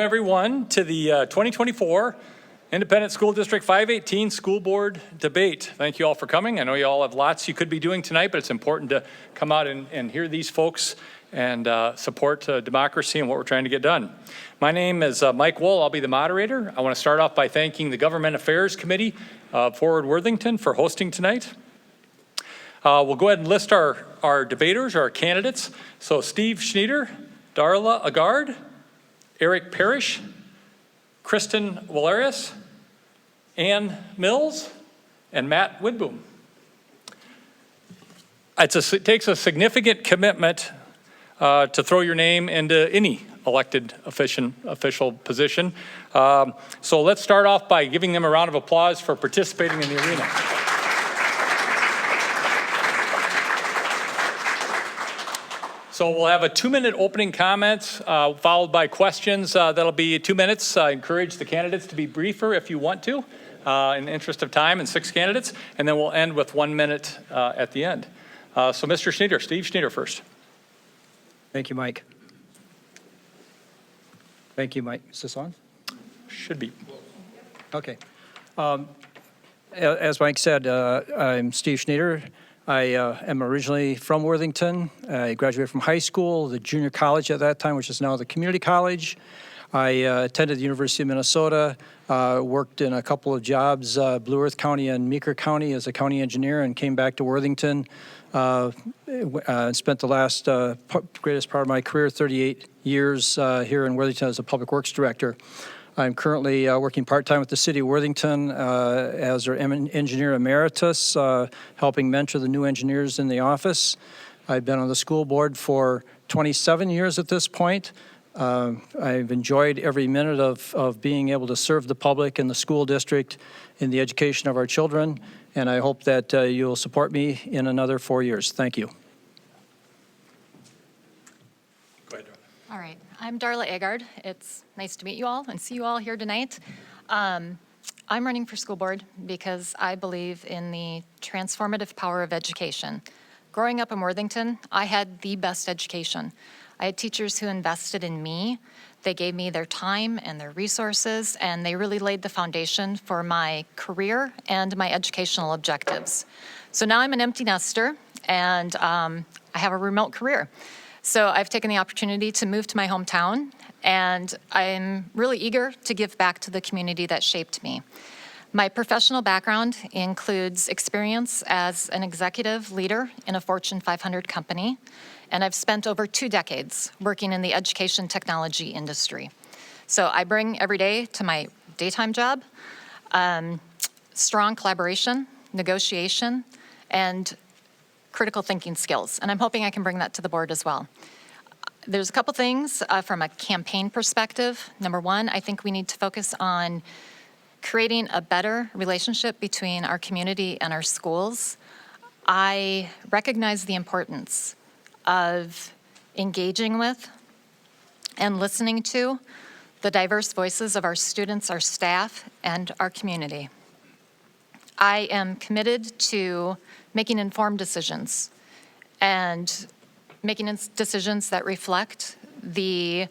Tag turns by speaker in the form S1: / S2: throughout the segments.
S1: everyone to the 2024 Independent School District 518 School Board Debate. Thank you all for coming. I know you all have lots you could be doing tonight, but it's important to come out and hear these folks and support democracy and what we're trying to get done. My name is Mike Wool. I'll be the moderator. I want to start off by thanking the Government Affairs Committee of Forward Worthington for hosting tonight. We'll go ahead and list our debaters, our candidates. So Steve Schneider, Darla Agard, Eric Parrish, Kristen Valerius, Ann Mills, and Matt Widboom. It takes a significant commitment to throw your name into any elected official position. So let's start off by giving them a round of applause for participating in the arena. So we'll have a 2-minute opening comments followed by questions. That'll be 2 minutes. I encourage the candidates to be briefer if you want to, in the interest of time, and 6 candidates. And then we'll end with 1 minute at the end. So Mr. Schneider, Steve Schneider first.
S2: Thank you, Mike. Thank you, Mike. Is this on?
S1: Should be.
S2: Okay. As Mike said, I'm Steve Schneider. I am originally from Worthington. I graduated from high school, the junior college at that time, which is now the community college. I attended the University of Minnesota, worked in a couple of jobs, Blue Earth County and Meeker County as a county engineer, and came back to Worthington. Spent the last greatest part of my career, 38 years here in Worthington as a public works director. I'm currently working part-time with the City of Worthington as their engineer emeritus, helping mentor the new engineers in the office. I've been on the school board for 27 years at this point. I've enjoyed every minute of being able to serve the public and the school district in the education of our children, and I hope that you'll support me in another 4 years. Thank you.
S1: Go ahead.
S3: All right, I'm Darla Agard. It's nice to meet you all and see you all here tonight. I'm running for school board because I believe in the transformative power of education. Growing up in Worthington, I had the best education. I had teachers who invested in me. They gave me their time and their resources, and they really laid the foundation for my career and my educational objectives. So now I'm an empty nester, and I have a remote career. So I've taken the opportunity to move to my hometown, and I'm really eager to give back to the community that shaped me. My professional background includes experience as an executive leader in a Fortune 500 company, and I've spent over 2 decades working in the education technology industry. So I bring every day to my daytime job strong collaboration, negotiation, and critical thinking skills, and I'm hoping I can bring that to the board as well. There's a couple things from a campaign perspective. Number one, I think we need to focus on creating a better relationship between our community and our schools. I recognize the importance of engaging with and listening to the diverse voices of our students, our staff, and our community. I am committed to making informed decisions and making decisions that reflect the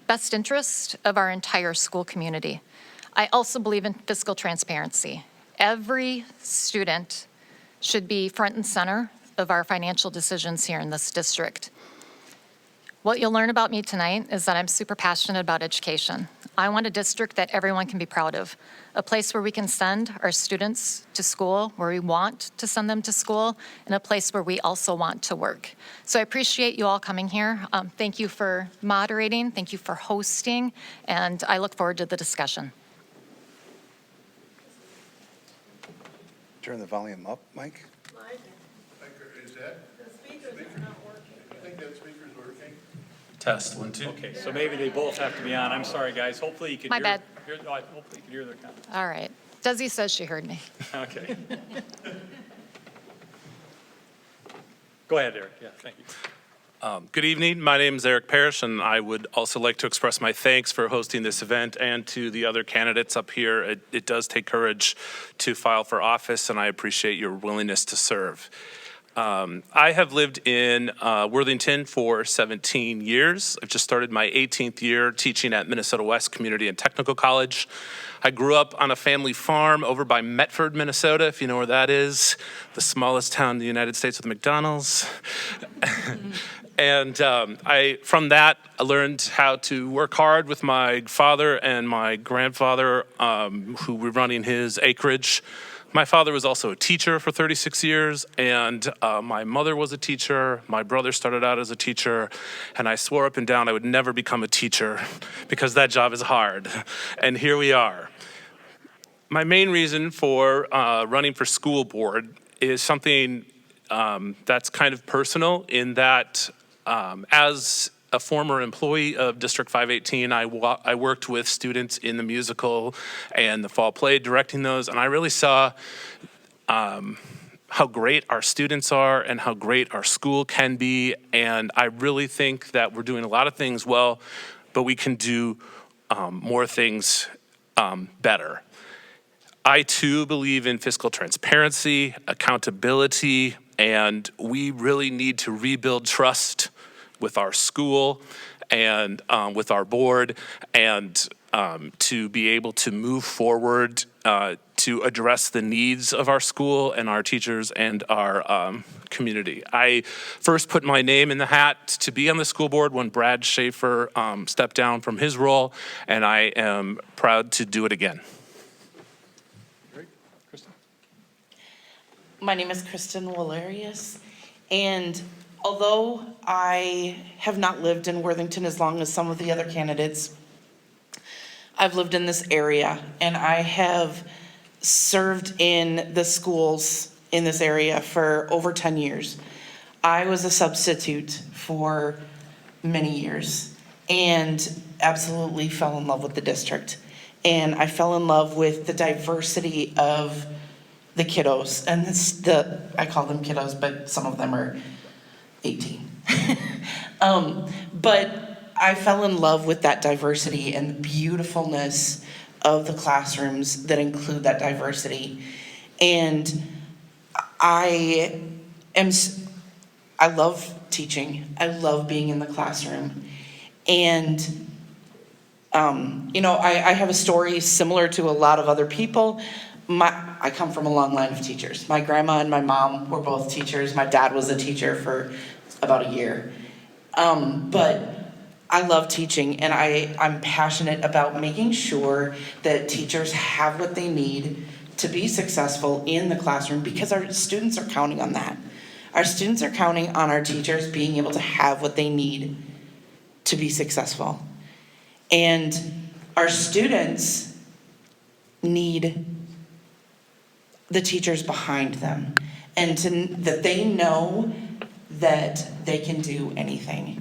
S3: best interest of our entire school community. I also believe in fiscal transparency. Every student should be front and center of our financial decisions here in this district. What you'll learn about me tonight is that I'm super passionate about education. I want a district that everyone can be proud of, a place where we can send our students to school, where we want to send them to school, and a place where we also want to work. So I appreciate you all coming here. Thank you for moderating, thank you for hosting, and I look forward to the discussion.
S4: Turn the volume up, Mike.
S5: Is that? The speakers are not working. I think that speaker's working.
S6: Test, 1, 2.
S1: Okay, so maybe they both have to be on. I'm sorry, guys. Hopefully you can
S3: My bad.
S1: hopefully you can hear their comments.
S3: All right. Desi says she heard me.
S1: Okay. Go ahead, Eric. Yeah, thank you.
S6: Good evening. My name is Eric Parrish, and I would also like to express my thanks for hosting this event and to the other candidates up here. It does take courage to file for office, and I appreciate your willingness to serve. I have lived in Worthington for 17 years. I've just started my 18th year teaching at Minnesota West Community and Technical College. I grew up on a family farm over by Medford, Minnesota, if you know where that is, the smallest town in the United States with McDonald's. And from that, I learned how to work hard with my father and my grandfather, who were running his acreage. My father was also a teacher for 36 years, and my mother was a teacher. My brother started out as a teacher, and I swore up and down I would never become a teacher because that job is hard. And here we are. My main reason for running for school board is something that's kind of personal in that as a former employee of District 518, I worked with students in the musical and the fall play, directing those, and I really saw how great our students are and how great our school can be, and I really think that we're doing a lot of things well, but we can do more things better. I too believe in fiscal transparency, accountability, and we really need to rebuild trust with our school and with our board, and to be able to move forward to address the needs of our school and our teachers and our community. I first put my name in the hat to be on the school board when Brad Schaefer stepped down from his role, and I am proud to do it again.
S1: Great. Kristen?
S4: My name is Kristen Walerius, and although I have not lived in Worthington as long as some of the other candidates, I've lived in this area, and I have served in the schools in this area for over 10 years. I was a substitute for many years and absolutely fell in love with the district. And I fell in love with the diversity of the kiddos, and I call them kiddos, but some of them are 18. But I fell in love with that diversity and the beautifulness of the classrooms that include that diversity. And I love teaching. I love being in the classroom. And, I have a story similar to a lot of other people. I come from a long line of teachers. My grandma and my mom were both teachers. My dad was a teacher for about a year. But I love teaching, and I'm passionate about making sure that teachers have what they need to be successful in the classroom, because our students are counting on that. Our students are counting on our teachers being able to have what they need to be successful. And our students need the teachers behind them, and that they know that they can do anything.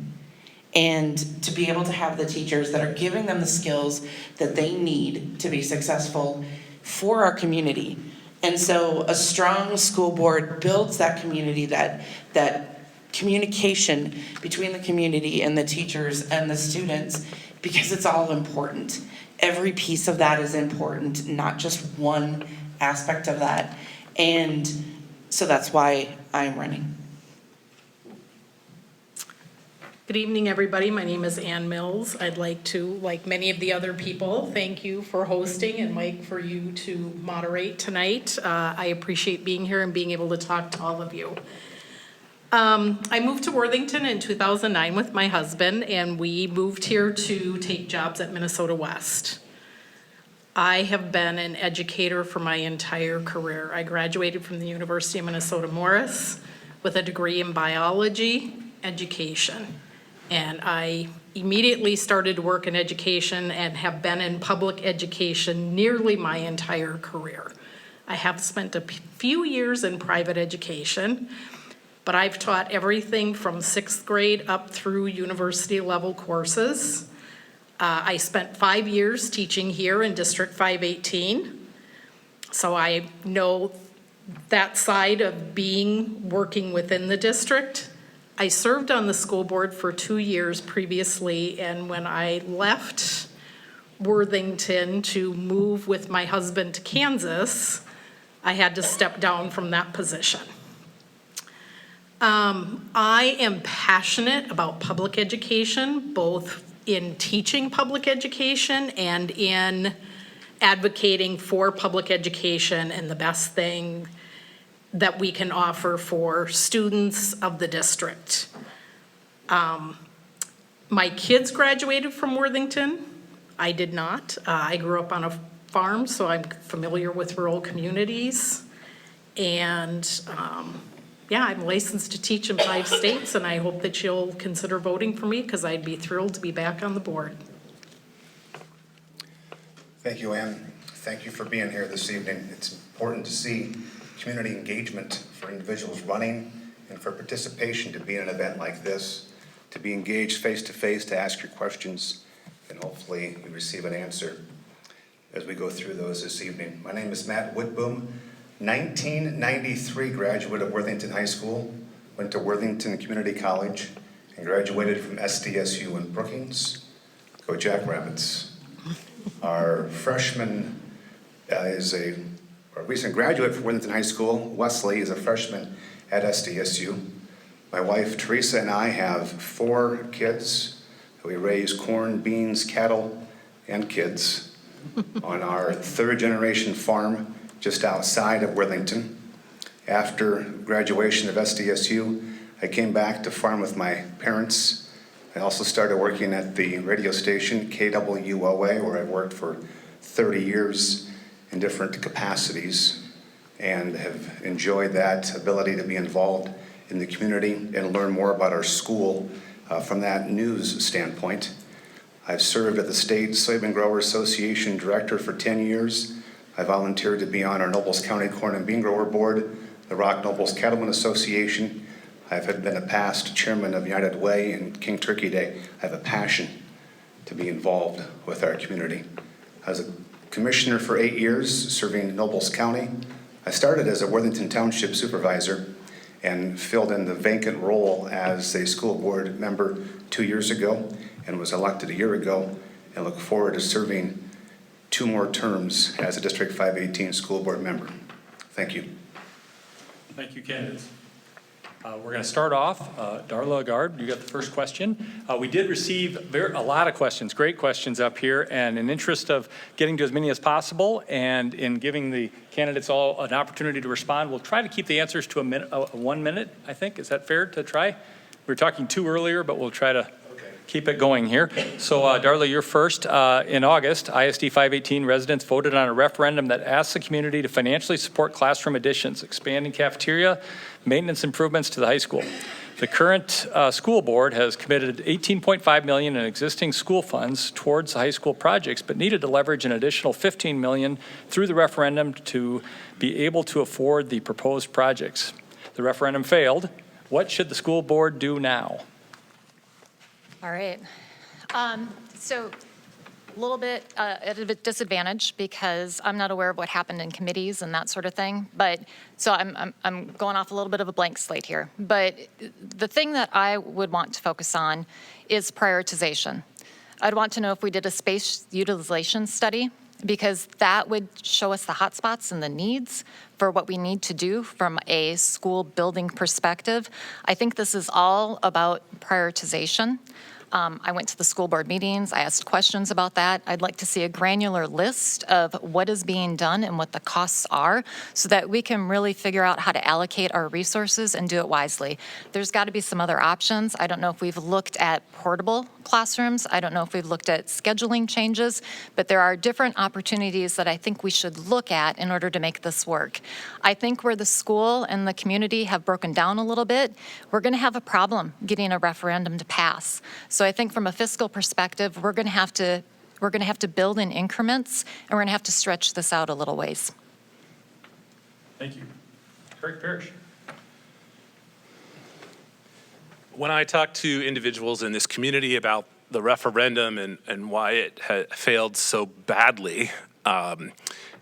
S4: And to be able to have the teachers that are giving them the skills that they need to be successful for our community. And so a strong school board builds that community, that communication between the community and the teachers and the students, because it's all important. Every piece of that is important, not just one aspect of that. And so that's why I'm running.
S7: Good evening, everybody. My name is Ann Mills. I'd like to, like many of the other people, thank you for hosting, and Mike, for you to moderate tonight. I appreciate being here and being able to talk to all of you. I moved to Worthington in 2009 with my husband, and we moved here to take jobs at Minnesota West. I have been an educator for my entire career. I graduated from the University of Minnesota Morris with a degree in biology education. And I immediately started to work in education and have been in public education nearly my entire career. I have spent a few years in private education, but I've taught everything from 6th grade up through university level courses. I spent 5 years teaching here in District 518. So I know that side of working within the district. I served on the school board for 2 years previously, and when I left Worthington to move with my husband to Kansas, I had to step down from that position. I am passionate about public education, both in teaching public education and in advocating for public education and the best thing that we can offer for students of the district. My kids graduated from Worthington. I did not. I grew up on a farm, so I'm familiar with rural communities. And yeah, I'm licensed to teach in 5 states, and I hope that you'll consider voting for me because I'd be thrilled to be back on the board.
S8: Thank you, Ann. Thank you for being here this evening. It's important to see community engagement for individuals running and for participation to be in an event like this, to be engaged face-to-face, to ask your questions, and hopefully you receive an answer as we go through those this evening. My name is Matt Woodboom, 1993 graduate of Worthington High School, went to Worthington Community College, and graduated from SDSU in Brookings. Go Jackrabbits. Our freshman is a recent graduate from Worthington High School. Wesley is a freshman at SDSU. My wife Teresa and I have 4 kids. We raise corn, beans, cattle, and kids on our 3rd generation farm just outside of Worthington. After graduation of SDSU, I came back to farm with my parents. I also started working at the radio station KWOA, where I've worked for 30 years in different capacities and have enjoyed that ability to be involved in the community and learn more about our school from that news standpoint. I've served at the State Soybean Grower Association Director for 10 years. I volunteered to be on our Nobles County Corn and Bean Grower Board, the Rock Nobles Cattlemen Association. I've been a past chairman of United Way and King Turkey Day. I have a passion to be involved with our community. I was a commissioner for 8 years, serving Nobles County. I started as a Worthington Township supervisor and filled in the vacant role as a school board member 2 years ago and was elected a year ago, and look forward to serving 2 more terms as a District 518 school board member. Thank you.
S1: Thank you, candidates. We're going to start off. Darla Agard, you got the first question. We did receive a lot of questions, great questions up here, and in interest of getting to as many as possible and in giving the candidates all an opportunity to respond, we'll try to keep the answers to 1 minute, I think. Is that fair to try? We were talking 2 earlier, but we'll try to keep it going here. So Darla, you're first. In August, ISD 518 residents voted on a referendum that asked the community to financially support classroom additions, expanding cafeteria, maintenance improvements to the high school. The current school board has committed $18.5 million in existing school funds towards the high school projects, but needed to leverage an additional $15 million through the referendum to be able to afford the proposed projects. The referendum failed. What should the school board do now?
S3: All right. So a little bit at a disadvantage because I'm not aware of what happened in committees and that sort of thing. But so I'm going off a little bit of a blank slate here. But the thing that I would want to focus on is prioritization. I'd want to know if we did a space utilization study, because that would show us the hotspots and the needs for what we need to do from a school building perspective. I think this is all about prioritization. I went to the school board meetings. I asked questions about that. I'd like to see a granular list of what is being done and what the costs are so that we can really figure out how to allocate our resources and do it wisely. There's got to be some other options. I don't know if we've looked at portable classrooms. I don't know if we've looked at scheduling changes, but there are different opportunities that I think we should look at in order to make this work. I think where the school and the community have broken down a little bit, we're going to have a problem getting a referendum to pass. So I think from a fiscal perspective, we're going to have to build in increments, and we're going to have to stretch this out a little ways.
S1: Thank you. Craig Parrish.
S6: When I talk to individuals in this community about the referendum and why it failed so badly,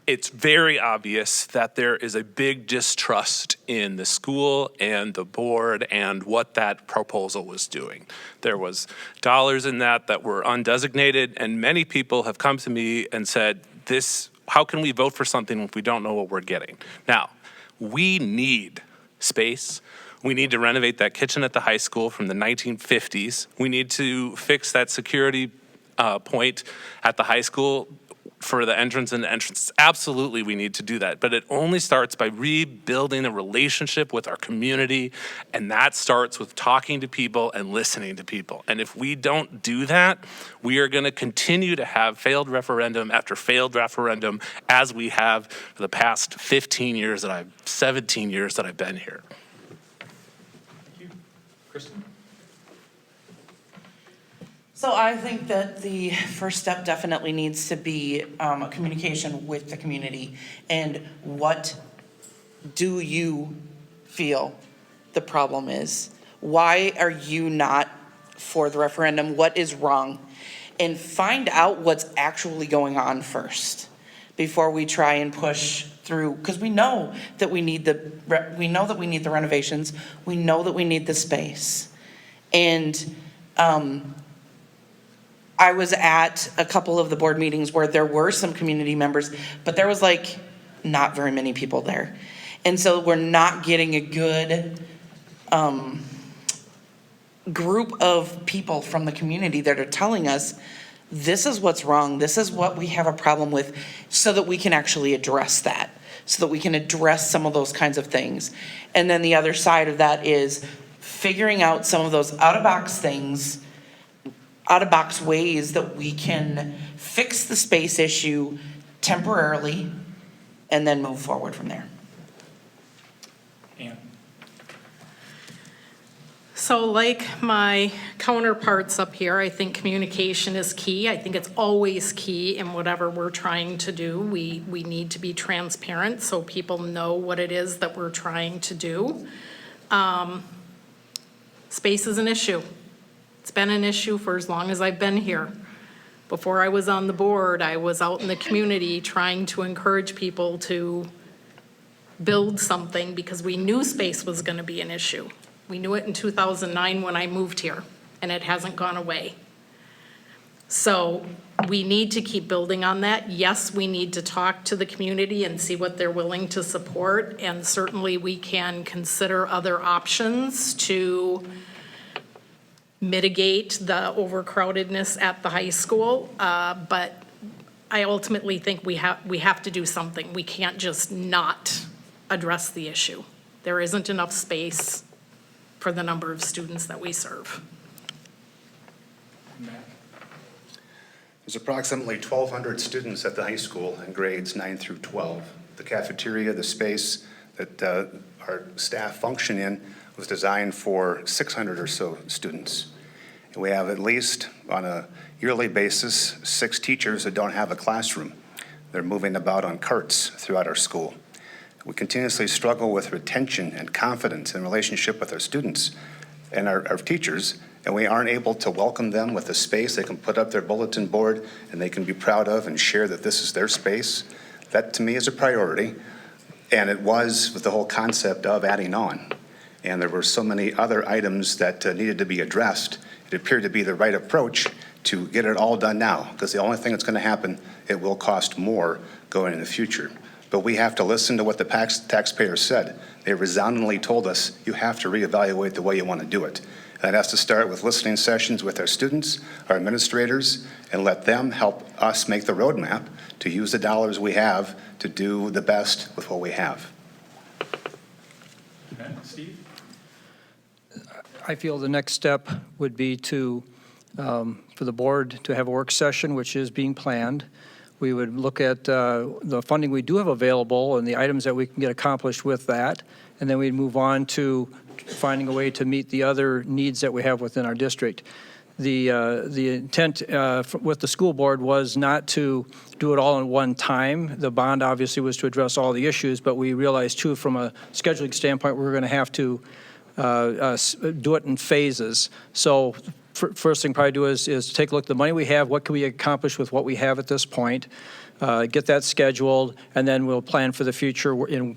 S6: it's very obvious that there is a big distrust in the school and the board and what that proposal was doing. There was dollars in that were undesignated, and many people have come to me and said, how can we vote for something if we don't know what we're getting? Now, we need space. We need to renovate that kitchen at the high school from the 1950s. We need to fix that security point at the high school for the entrance and the entrance. Absolutely, we need to do that. But it only starts by rebuilding a relationship with our community, and that starts with talking to people and listening to people. And if we don't do that, we are going to continue to have failed referendum after failed referendum, as we have for the past 17 years that I've been here.
S1: Kristen?
S4: So I think that the first step definitely needs to be a communication with the community. And what do you feel the problem is? Why are you not for the referendum? What is wrong? And find out what's actually going on first before we try and push through, because we know that we need the renovations. We know that we need the space. And I was at a couple of the board meetings where there were some community members, but there was like not very many people there. And so we're not getting a good group of people from the community that are telling us, this is what's wrong, this is what we have a problem with, so that we can actually address that, so that we can address some of those kinds of things. And then the other side of that is figuring out some of those out-of-box things, out-of-box ways that we can fix the space issue temporarily and then move forward from there.
S1: Ann?
S7: So like my counterparts up here, I think communication is key. I think it's always key in whatever we're trying to do. We need to be transparent so people know what it is that we're trying to do. Space is an issue. It's been an issue for as long as I've been here. Before I was on the board, I was out in the community trying to encourage people to build something because we knew space was going to be an issue. We knew it in 2009 when I moved here, and it hasn't gone away. So we need to keep building on that. Yes, we need to talk to the community and see what they're willing to support, and certainly we can consider other options to mitigate the overcrowdedness at the high school, but I ultimately think we have to do something. We can't just not address the issue. There isn't enough space for the number of students that we serve.
S8: There's approximately 1,200 students at the high school in grades 9 through 12. The cafeteria, the space that our staff function in, was designed for 600 or so students. And we have at least, on a yearly basis, 6 teachers that don't have a classroom. They're moving about on carts throughout our school. We continuously struggle with retention and confidence in relationship with our students and our teachers, and we aren't able to welcome them with a space they can put up their bulletin board and they can be proud of and share that this is their space. That, to me, is a priority, and it was with the whole concept of adding on. And there were so many other items that needed to be addressed. It appeared to be the right approach to get it all done now, because the only thing that's going to happen, it will cost more going in the future. But we have to listen to what the taxpayers said. They resoundingly told us, you have to reevaluate the way you want to do it. And that has to start with listening sessions with our students, our administrators, and let them help us make the roadmap to use the dollars we have to do the best with what we have.
S1: Okay, Steve?
S2: I feel the next step would be to, for the board to have a work session, which is being planned. We would look at the funding we do have available and the items that we can get accomplished with that, and then we'd move on to finding a way to meet the other needs that we have within our district. The intent with the school board was not to do it all in one time. The bond obviously was to address all the issues, but we realized too from a scheduling standpoint we're going to have to do it in phases. So first thing probably do is take a look at the money we have, what can we accomplish with what we have at this point. get that scheduled, and then we'll plan for the future in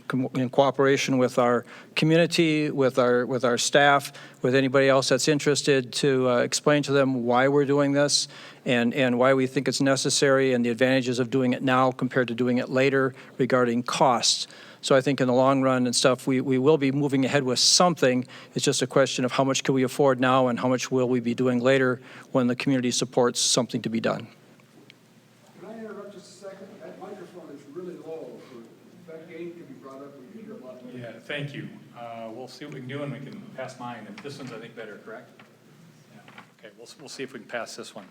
S2: cooperation with our community, with our staff, with anybody else that's interested, to explain to them why we're doing this and why we think it's necessary and the advantages of doing it now compared to doing it later regarding costs. So I think in the long run and stuff, we will be moving ahead with something. It's just a question of how much can we afford now and how much will we be doing later when the community supports something to be done.
S5: Can I interrupt just a second? That microphone is really low. If that gain can be brought up, we can hear a lot better.
S1: Yeah, thank you. We'll see what we can do, and we can pass mine. And this one's, I think, better, correct? Yeah. Okay, we'll see if we can pass this one.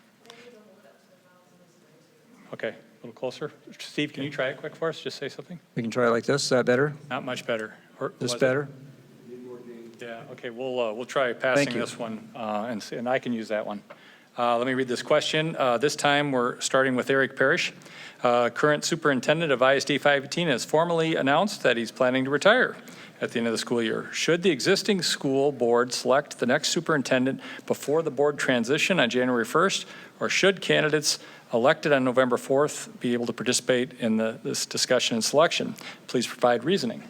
S1: Okay, a little closer. Steve, can you try it quick for us? Just say something.
S2: We can try it like this. Is that better?
S1: Not much better. Or
S2: This
S1: was it?
S2: better?
S1: Yeah, okay, we'll try passing
S2: you.
S1: this one, and I can use that one. Let me read this question. This time, we're starting with Eric Parrish. Current superintendent of ISD 518 has formally announced that he's planning to retire at the end of the school year. Should the existing school board select the next superintendent before the board transition on January 1st, or should candidates elected on November 4th be able to participate in this discussion and selection? Please provide reasoning.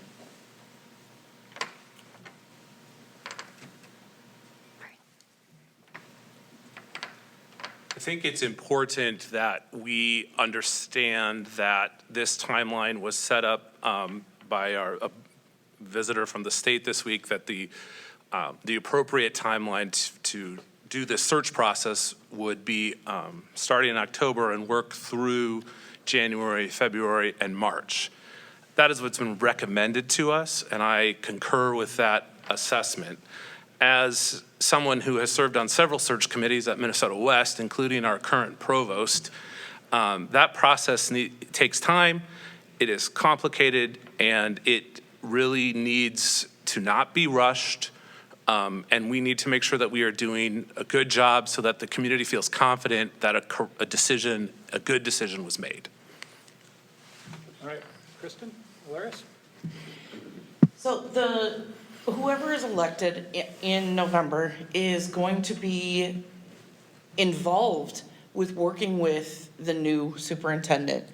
S6: I think it's important that we understand that this timeline was set up by a visitor from the state this week, that the appropriate timeline to do this search process would be starting in October and work through January, February, and March. That is what's been recommended to us, and I concur with that assessment. As someone who has served on several search committees at Minnesota West, including our current provost, that process takes time, it is complicated, and it really needs to not be rushed, and we need to make sure that we are doing a good job so that the community feels confident that a good decision was made.
S1: All right, Kristen, Alaris?
S4: So whoever is elected in November is going to be involved with working with the new superintendent.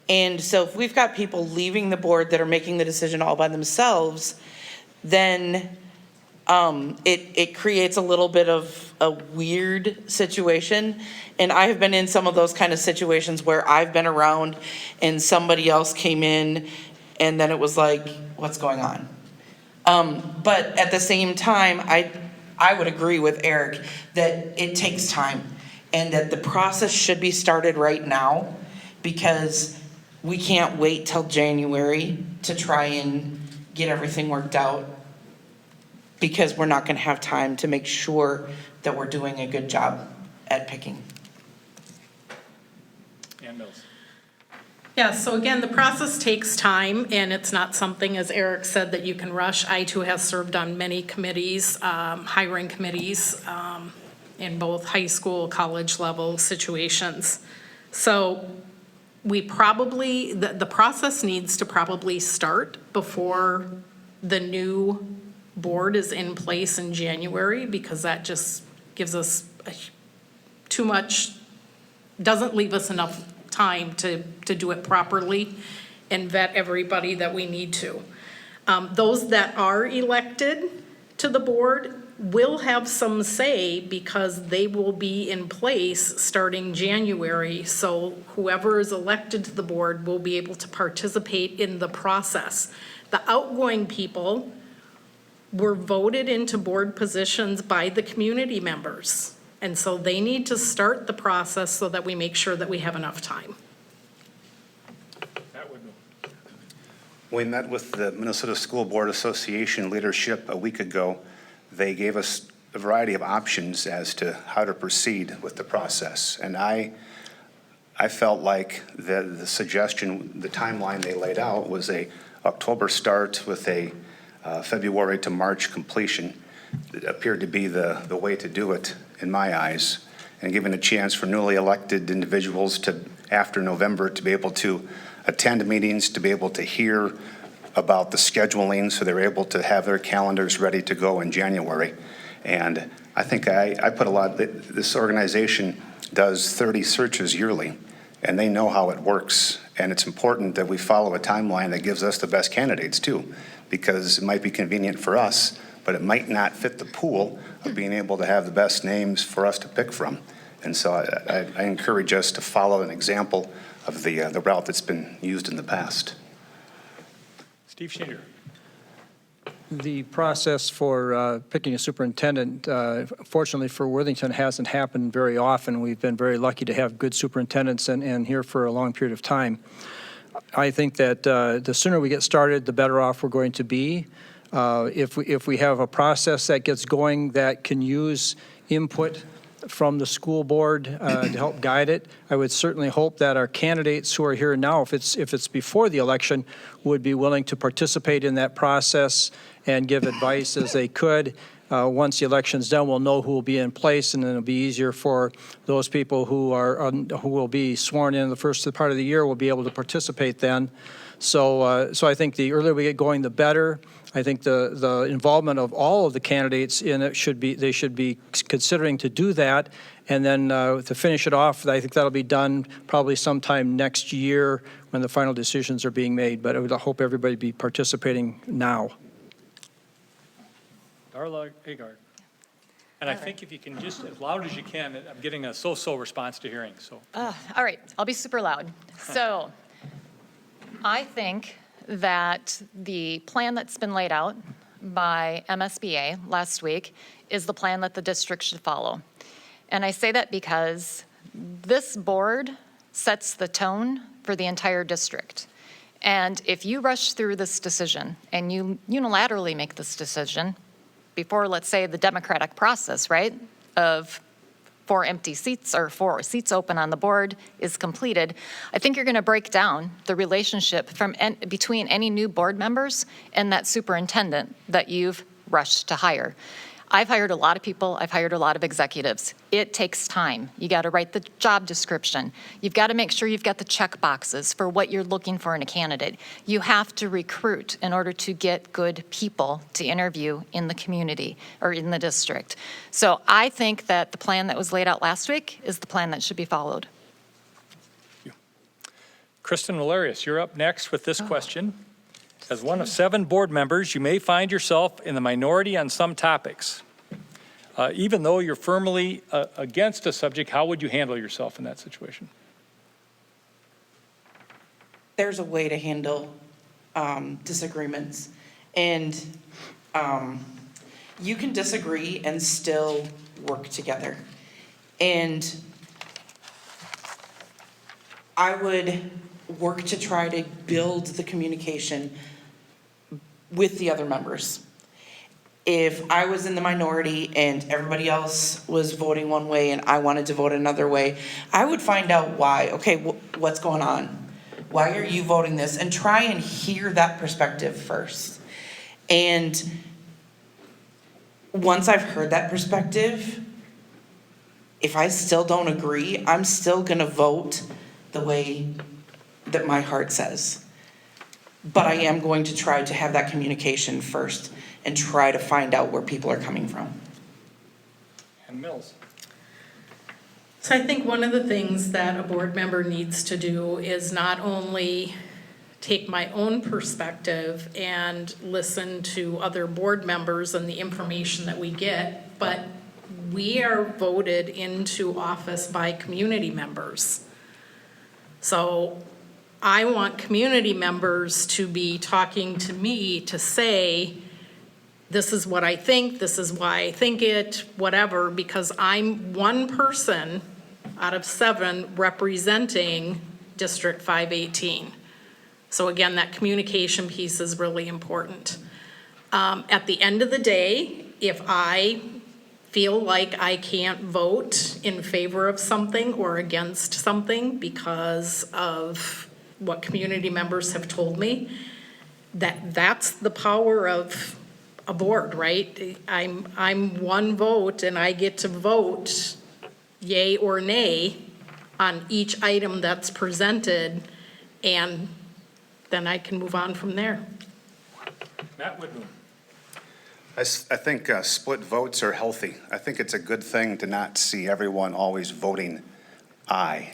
S4: And so if we've got people leaving the board that are making the decision all by themselves, then it creates a little bit of a weird situation. And I have been in some of those kind of situations where I've been around and somebody else came in and then it was like, what's going on? But at the same time, I would agree with Eric that it takes time and that the process should be started right now, because we can't wait till January to try and get everything worked out, because we're not gonna have time to make sure that we're doing a good job at picking.
S1: Ann Mills.
S7: Yeah, so again, the process takes time, and it's not something, as Eric said, that you can rush. I too have served on many committees, hiring committees, in both high school, college level situations. So we probably, the process needs to probably start before the new board is in place in January, because that just gives us too much, doesn't leave us enough time to do it properly and vet everybody that we need to. Those that are elected to the board will have some say, because they will be in place starting January. So whoever is elected to the board will be able to participate in the process. The outgoing people were voted into board positions by the community members. And so they need to start the process so that we make sure that we have enough time.
S8: We met with the Minnesota School Board Association leadership a week ago. They gave us a variety of options as to how to proceed with the process. And I felt like the suggestion, the timeline they laid out was a October start with a February to March completion. It appeared to be the way to do it in my eyes, and giving a chance for newly elected individuals to, after November, to be able to attend meetings, to be able to hear about the scheduling, so they're able to have their calendars ready to go in January. And I think I put a lot, this organization does 30 searches yearly, and they know how it works. And it's important that we follow a timeline that gives us the best candidates too, because it might be convenient for us, but it might not fit the pool of being able to have the best names for us to pick from. And so I encourage us to follow an example of the route that's been used in the past.
S1: Steve Schneider.
S2: The process for picking a superintendent, fortunately for Worthington, hasn't happened very often. We've been very lucky to have good superintendents and here for a long period of time. I think that the sooner we get started, the better off we're going to be. If we have a process that gets going that can use input from the school board to help guide it, I would certainly hope that our candidates who are here now, if it's before the election, would be willing to participate in that process and give advice as they could. Once the election's done, we'll know who will be in place, and then it'll be easier for those people who will be sworn in the first part of the year will be able to participate then. So I think the earlier we get going, the better. I think the involvement of all of the candidates in it should be considering to do that, and then to finish it off, I think that'll be done probably sometime next year when the final decisions are being made. But I would hope everybody be participating now.
S1: Darla Agard. And I think if you can just, as loud as you can, I'm getting a so-so response to hearing, so.
S3: All right, I'll be super loud. So I think that the plan that's been laid out by MSBA last week is the plan that the district should follow. And I say that because this board sets the tone for the entire district. And if you rush through this decision and you unilaterally make this decision before, let's say, the democratic process, right, of 4 empty seats or 4 seats open on the board is completed, I think you're going to break down the relationship between any new board members and that superintendent that you've rushed to hire. I've hired a lot of people. I've hired a lot of executives. It takes time. You got to write the job description. You've got to make sure you've got the check boxes for what you're looking for in a candidate. You have to recruit in order to get good people to interview in the community or in the district. So I think that the plan that was laid out last week is the plan that should be followed.
S1: Kristen Valerius, you're up next with this question. As one of 7 board members, you may find yourself in the minority on some topics. Even though you're firmly against a subject, how would you handle yourself in that situation?
S4: There's a way to handle disagreements. And you can disagree and still work together. And I would work to try to build the communication with the other members. If I was in the minority and everybody else was voting one way and I wanted to vote another way, I would find out why. Okay, what's going on? Why are you voting this? And try and hear that perspective first. And once I've heard that perspective, if I still don't agree, I'm still gonna vote the way that my heart says. But I am going to try to have that communication first and try to find out where people are coming from.
S1: And Mills.
S7: So I think one of the things that a board member needs to do is not only take my own perspective and listen to other board members and the information that we get, but we are voted into office by community members. So I want community members to be talking to me to say, this is what I think, this is why I think it, whatever, because I'm one person out of 7 representing District 518. So again, that communication piece is really important. At the end of the day, if I feel like I can't vote in favor of something or against something because of what community members have told me, that's the power of a board, right? I'm one vote and I get to vote yay or nay on each item that's presented, and then I can move on from there.
S1: Matt Whitman.
S8: I think split votes are healthy. I think it's a good thing to not see everyone always voting aye.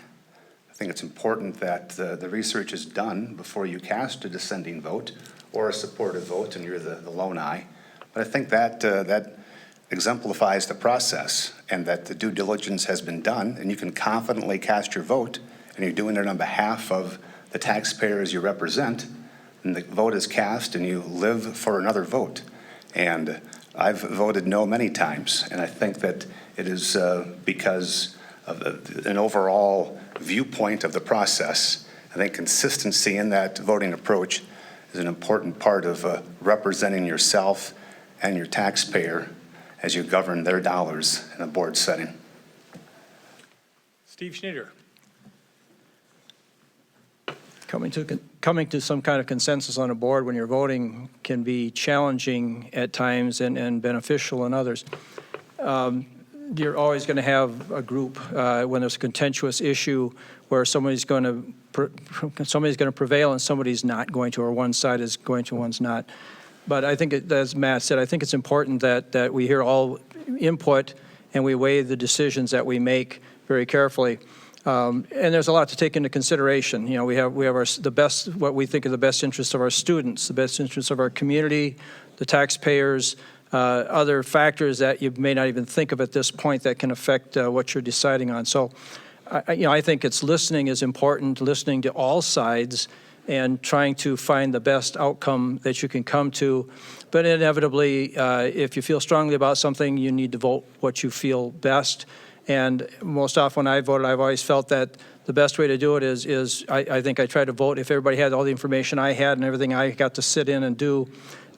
S8: I think it's important that the research is done before you cast a dissenting vote or a supportive vote and you're the lone eye. But I think that exemplifies the process and that the due diligence has been done and you can confidently cast your vote and you're doing it on behalf of the taxpayers you represent, and the vote is cast and you live for another vote. And I've voted no many times, and I think that it is because of an overall viewpoint of the process. I think consistency in that voting approach is an important part of representing yourself and your taxpayer as you govern their dollars in a board setting.
S1: Steve Schneider.
S2: Coming to some kind of consensus on a board when you're voting can be challenging at times and beneficial in others. You're always going to have a group when there's a contentious issue where somebody's going to prevail and somebody's not going to, or one side is going to, one's not. But I think, as Matt said, I think it's important that we hear all input and we weigh the decisions that we make very carefully. And there's a lot to take into consideration. You know, we have the best, what we think are the best interests of our students, the best interests of our community, the taxpayers, other factors that you may not even think of at this point that can affect what you're deciding on. So, I think listening is important, listening to all sides and trying to find the best outcome that you can come to. But inevitably, if you feel strongly about something, you need to vote what you feel best. And most often when I voted, I've always felt that the best way to do it is I think I try to vote, if everybody had all the information I had and everything I got to sit in and do,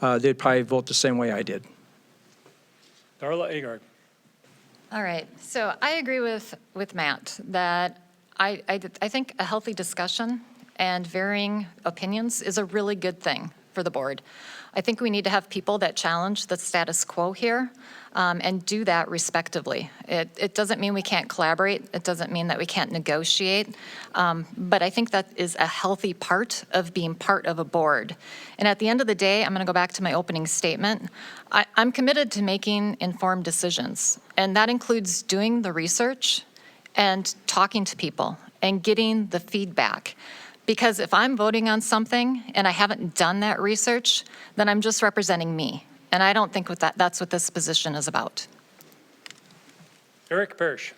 S2: they'd probably vote the same way I did.
S1: Darla Agard.
S3: All right, so I agree with Matt that I think a healthy discussion and varying opinions is a really good thing for the board. I think we need to have people that challenge the status quo here and do that respectively. It doesn't mean we can't collaborate. It doesn't mean that we can't negotiate. But I think that is a healthy part of being part of a board. And at the end of the day, I'm going to go back to my opening statement. I'm committed to making informed decisions. And that includes doing the research and talking to people and getting the feedback. Because if I'm voting on something and I haven't done that research, then I'm just representing me. And I don't think that's what this position is about.
S1: Eric Parrish.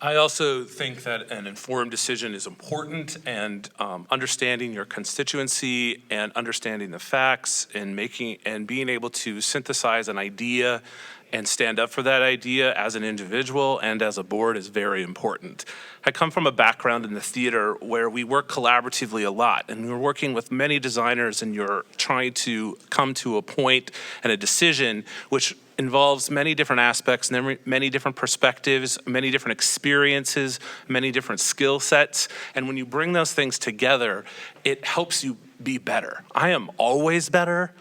S6: I also think that an informed decision is important, and understanding your constituency and understanding the facts and being able to synthesize an idea and stand up for that idea as an individual and as a board is very important. I come from a background in the theater where we work collaboratively a lot, and we're working with many designers, and you're trying to come to a point and a decision which involves many different aspects, many different perspectives, many different experiences, many different skill sets. And when you bring those things together, it helps you be better. I am always better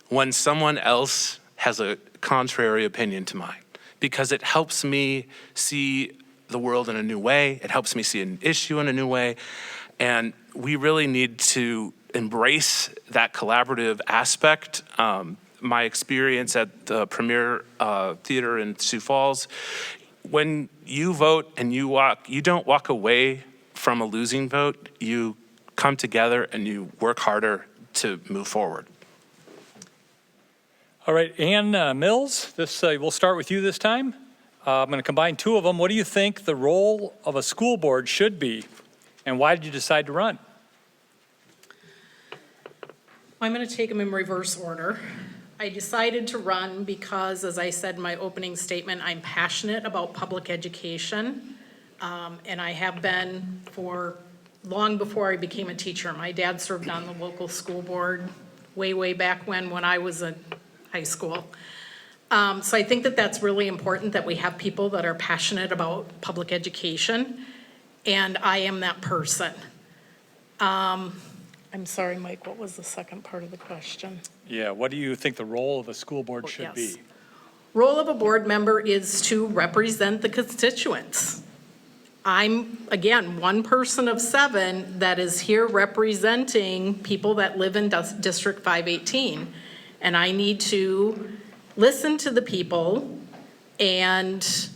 S6: when someone else has a contrary opinion to mine, because it helps me see the world in a new way. It helps me see an issue in a new way. And we really need to embrace that collaborative aspect. My experience at the Premier Theater in Sioux Falls, when you vote and you don't walk away from a losing vote, you come together and you work harder to move forward.
S1: All right, Ann Mills, we'll start with you this time. I'm going to combine two of them. What do you think the role of a school board should be, and why did you decide to run?
S7: I'm going to take them in reverse order. I decided to run because, as I said in my opening statement, I'm passionate about public education, and I have been for long before I became a teacher. My dad served on the local school board way back when I was in high school. So I think that that's really important, that we have people that are passionate about public education, and I am that person. I'm sorry, Mike, what was the second part of the question?
S1: Yeah, what do you think the role of a school board should
S7: Yes.
S1: be?
S7: Role of a board member is to represent the constituents. I'm, again, one person of 7 that is here representing people that live in District 518. And I need to listen to the people and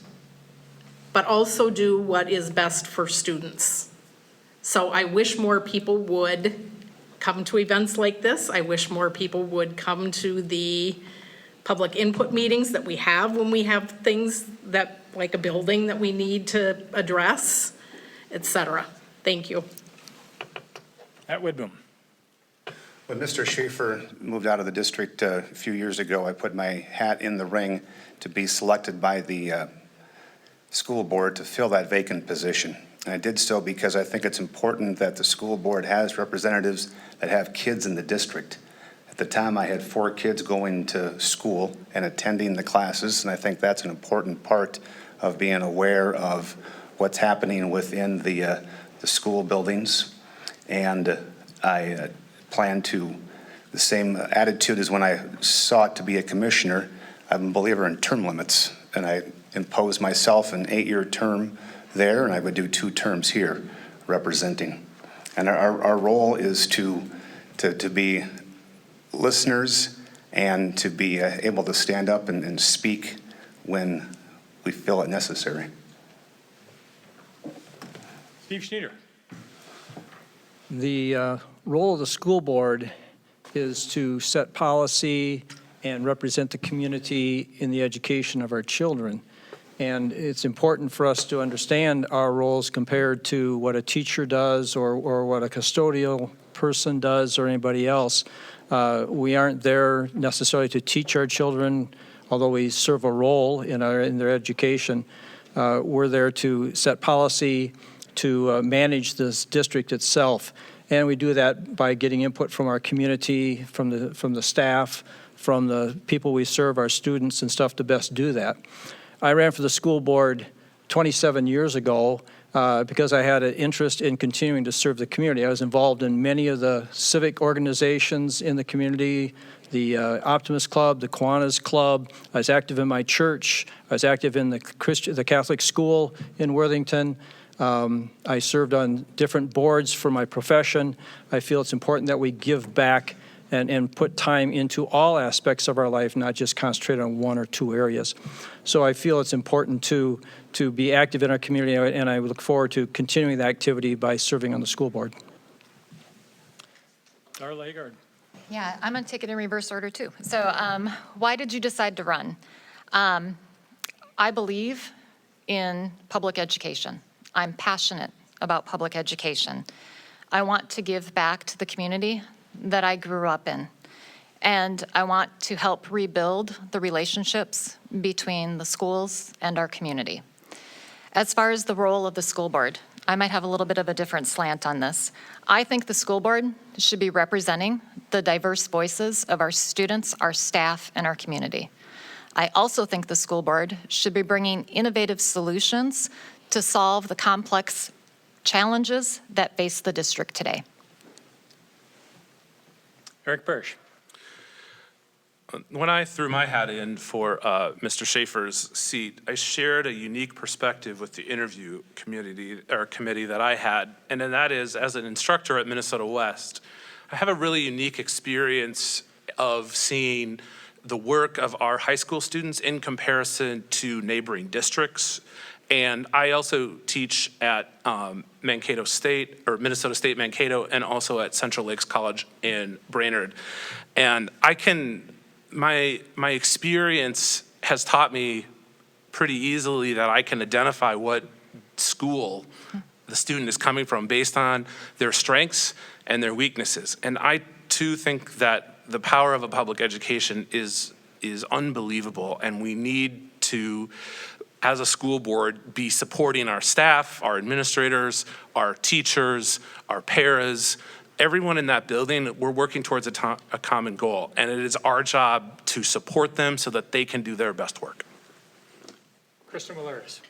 S7: but also do what is best for students. So I wish more people would come to events like this. I wish more people would come to the public input meetings that we have when we have things that, like a building that we need to address, et cetera. Thank you.
S1: Matt Widboom.
S8: When Mr. Schaefer moved out of the district a few years ago, I put my hat in the ring to be selected by the school board to fill that vacant position. And I did so because I think it's important that the school board has representatives that have kids in the district. At the time, I had 4 kids going to school and attending the classes, and I think that's an important part of being aware of what's happening within the school buildings. And I plan to, the same attitude as when I sought to be a commissioner. I'm a believer in term limits, and I imposed myself an 8-year term there, and I would do 2 terms here representing. And our role is to be listeners and to be able to stand up and speak when we feel it necessary.
S1: Steve Schneider.
S2: The role of the school board is to set policy and represent the community in the education of our children. And it's important for us to understand our roles compared to what a teacher does or what a custodial person does or anybody else. We aren't there necessarily to teach our children, although we serve a role in their education. We're there to set policy, to manage this district itself. And we do that by getting input from our community, from the staff, from the people we serve, our students and stuff, to best do that. I ran for the school board 27 years ago because I had an interest in continuing to serve the community. I was involved in many of the civic organizations in the community, the Optimist Club, the Kiwanis Club. I was active in my church. I was active in the Catholic school in Worthington. I served on different boards for my profession. I feel it's important that we give back and put time into all aspects of our life, not just concentrate on 1 or 2 areas. So I feel it's important to be active in our community, and I look forward to continuing that activity by serving on the school board.
S1: Darla Agard.
S3: Yeah, I'm going to take it in reverse order, too. So why did you decide to run? I believe in public education. I'm passionate about public education. I want to give back to the community that I grew up in. And I want to help rebuild the relationships between the schools and our community. As far as the role of the school board, I might have a little bit of a different slant on this. I think the school board should be representing the diverse voices of our students, our staff, and our community. I also think the school board should be bringing innovative solutions to solve the complex challenges that face the district today.
S1: Eric Parrish.
S6: When I threw my hat in for Mr. Schaefer's seat, I shared a unique perspective with the interview committee that I had, and then that is, as an instructor at Minnesota West, I have a really unique experience of seeing the work of our high school students in comparison to neighboring districts. And I also teach at Mankato State, or Minnesota State Mankato, and also at Central Lakes College in Brainerd. And my experience has taught me pretty easily that I can identify what school the student is coming from based on their strengths and their weaknesses. And I too think that the power of a public education is unbelievable, and we need to, as a school board, be supporting our staff, our administrators, our teachers, our paras, everyone in that building. We're working towards a common goal, and it is our job to support them so that they can do their best work.
S1: Kristen Willaris.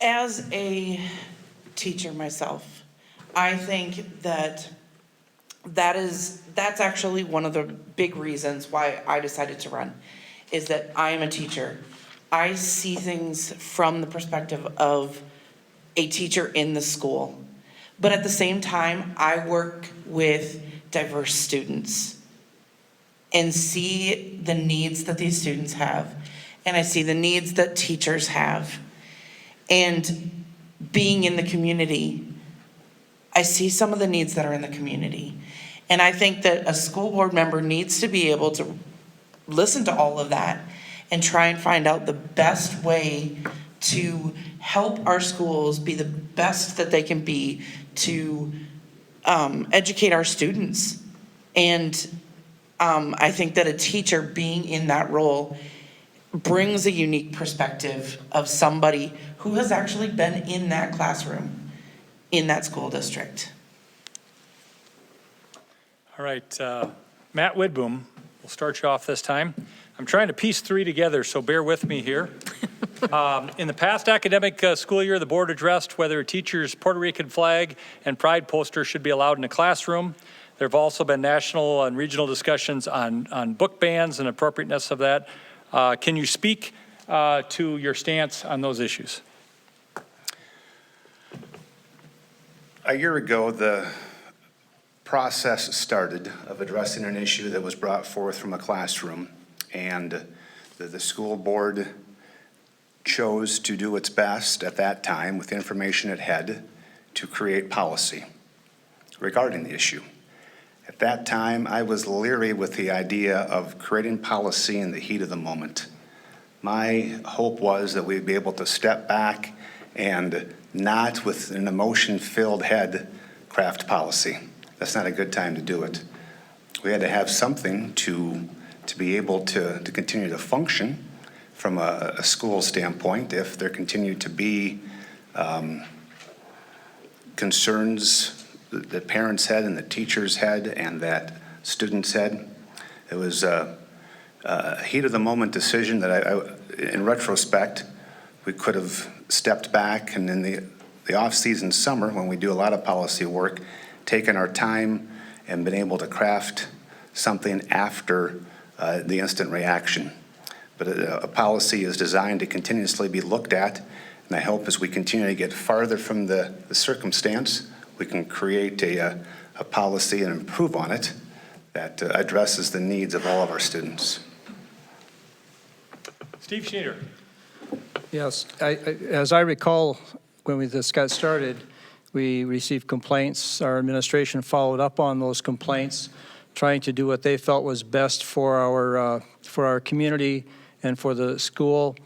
S4: As a teacher myself, I think that's actually one of the big reasons why I decided to run, is that I am a teacher. I see things from the perspective of a teacher in the school. But at the same time, I work with diverse students and see the needs that these students have. And I see the needs that teachers have. And being in the community, I see some of the needs that are in the community. And I think that a school board member needs to be able to listen to all of that and try and find out the best way to help our schools be the best that they can be, to educate our students. And I think that a teacher being in that role brings a unique perspective of somebody who has actually been in that classroom, in that school district.
S1: All right, Matt Widboom, we'll start you off this time. I'm trying to piece three together, so bear with me here. In the past academic school year, the board addressed whether a teacher's Puerto Rican flag and pride poster should be allowed in a classroom. There have also been national and regional discussions on book bans and appropriateness of that. Can you speak to your stance on those issues?
S8: A year ago, the process started of addressing an issue that was brought forth from a classroom, and the school board chose to do its best at that time with the information it had to create policy regarding the issue. At that time, I was leery with the idea of creating policy in the heat of the moment. My hope was that we'd be able to step back and not with an emotion-filled head craft policy. That's not a good time to do it. We had to have something to be able to continue to function from a school standpoint if there continued to be concerns that parents had and that teachers had and that students had. It was a heat of the moment decision that in retrospect, we could have stepped back and in the off-season summer when we do a lot of policy work, taken our time and been able to craft something after the instant reaction. But a policy is designed to continuously be looked at, and I hope as we continue to get farther from the circumstance, we can create a policy and improve on it that addresses the needs of all of our students.
S1: Steve Schneider.
S2: Yes, as I recall, when this got started, we received complaints. Our administration followed up on those complaints, trying to do what they felt was best for our community and for the school.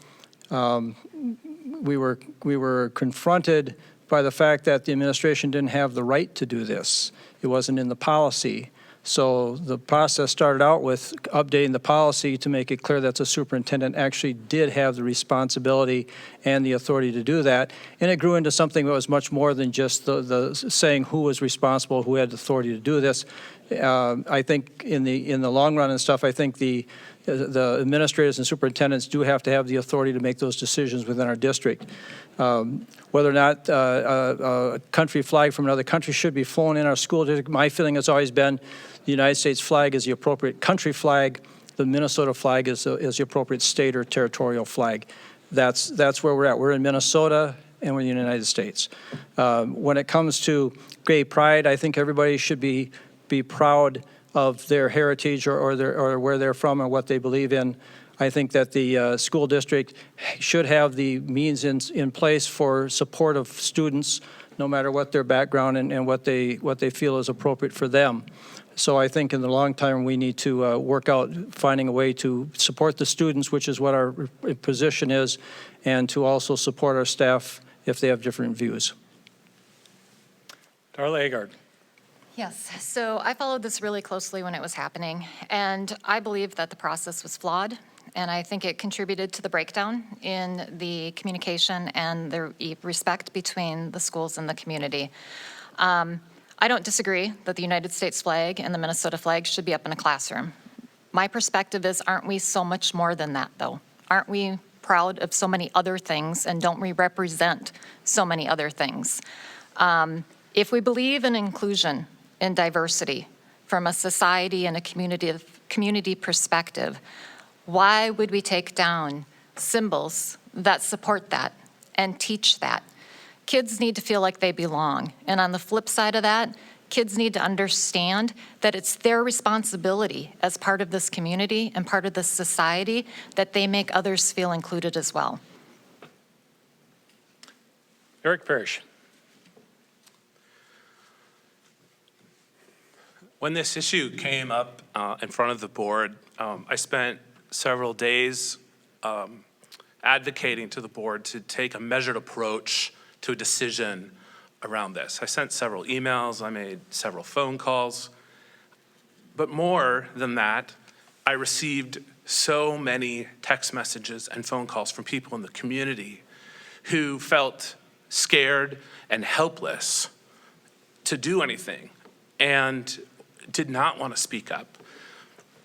S2: We were confronted by the fact that the administration didn't have the right to do this. It wasn't in the policy. So the process started out with updating the policy to make it clear that the superintendent actually did have the responsibility and the authority to do that. And it grew into something that was much more than just the saying who was responsible, who had the authority to do this. I think in the long run and stuff, I think the administrators and superintendents do have to have the authority to make those decisions within our district. Whether or not a country flag from another country should be flown in our school district, my feeling has always been the United States flag is the appropriate country flag. The Minnesota flag is the appropriate state or territorial flag. That's where we're at. We're in Minnesota and we're in the United States. When it comes to gay pride, I think everybody should be proud of their heritage or where they're from and what they believe in. I think that the school district should have the means in place for support of students, no matter what their background and what they feel is appropriate for them. So I think in the long term, we need to work out finding a way to support the students, which is what our position is, and to also support our staff if they have different views.
S1: Darla Agard.
S3: Yes, so I followed this really closely when it was happening, and I believe that the process was flawed, and I think it contributed to the breakdown in the communication and the respect between the schools and the community. I don't disagree that the United States flag and the Minnesota flag should be up in a classroom. My perspective is, aren't we so much more than that, though? Aren't we proud of so many other things, and don't we represent so many other things? If we believe in inclusion and diversity from a society and a community perspective, why would we take down symbols that support that and teach that? Kids need to feel like they belong. And on the flip side of that, kids need to understand that it's their responsibility as part of this community and part of this society that they make others feel included as well.
S1: Eric Parrish.
S6: When this issue came up in front of the board, I spent several days advocating to the board to take a measured approach to a decision around this. I sent several emails, I made several phone calls, but more than that, I received so many text messages and phone calls from people in the community who felt scared and helpless to do anything and did not want to speak up.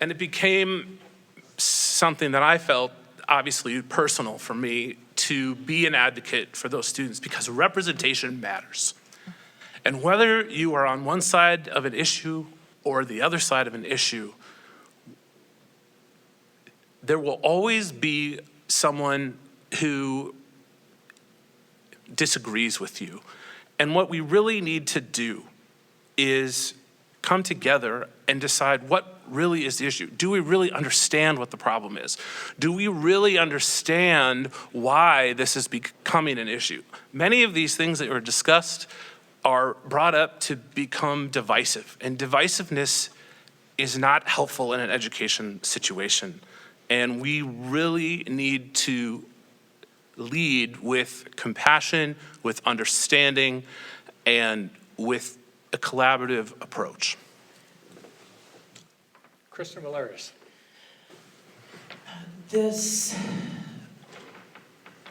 S6: And it became something that I felt obviously personal for me to be an advocate for those students, because representation matters. And whether you are on one side of an issue or the other side of an issue, there will always be someone who disagrees with you. And what we really need to do is come together and decide what really is the issue. Do we really understand what the problem is? Do we really understand why this is becoming an issue? Many of these things that were discussed are brought up to become divisive, and divisiveness is not helpful in an education situation. And we really need to lead with compassion, with understanding, and with a collaborative approach.
S1: Kristen Valeris.
S4: This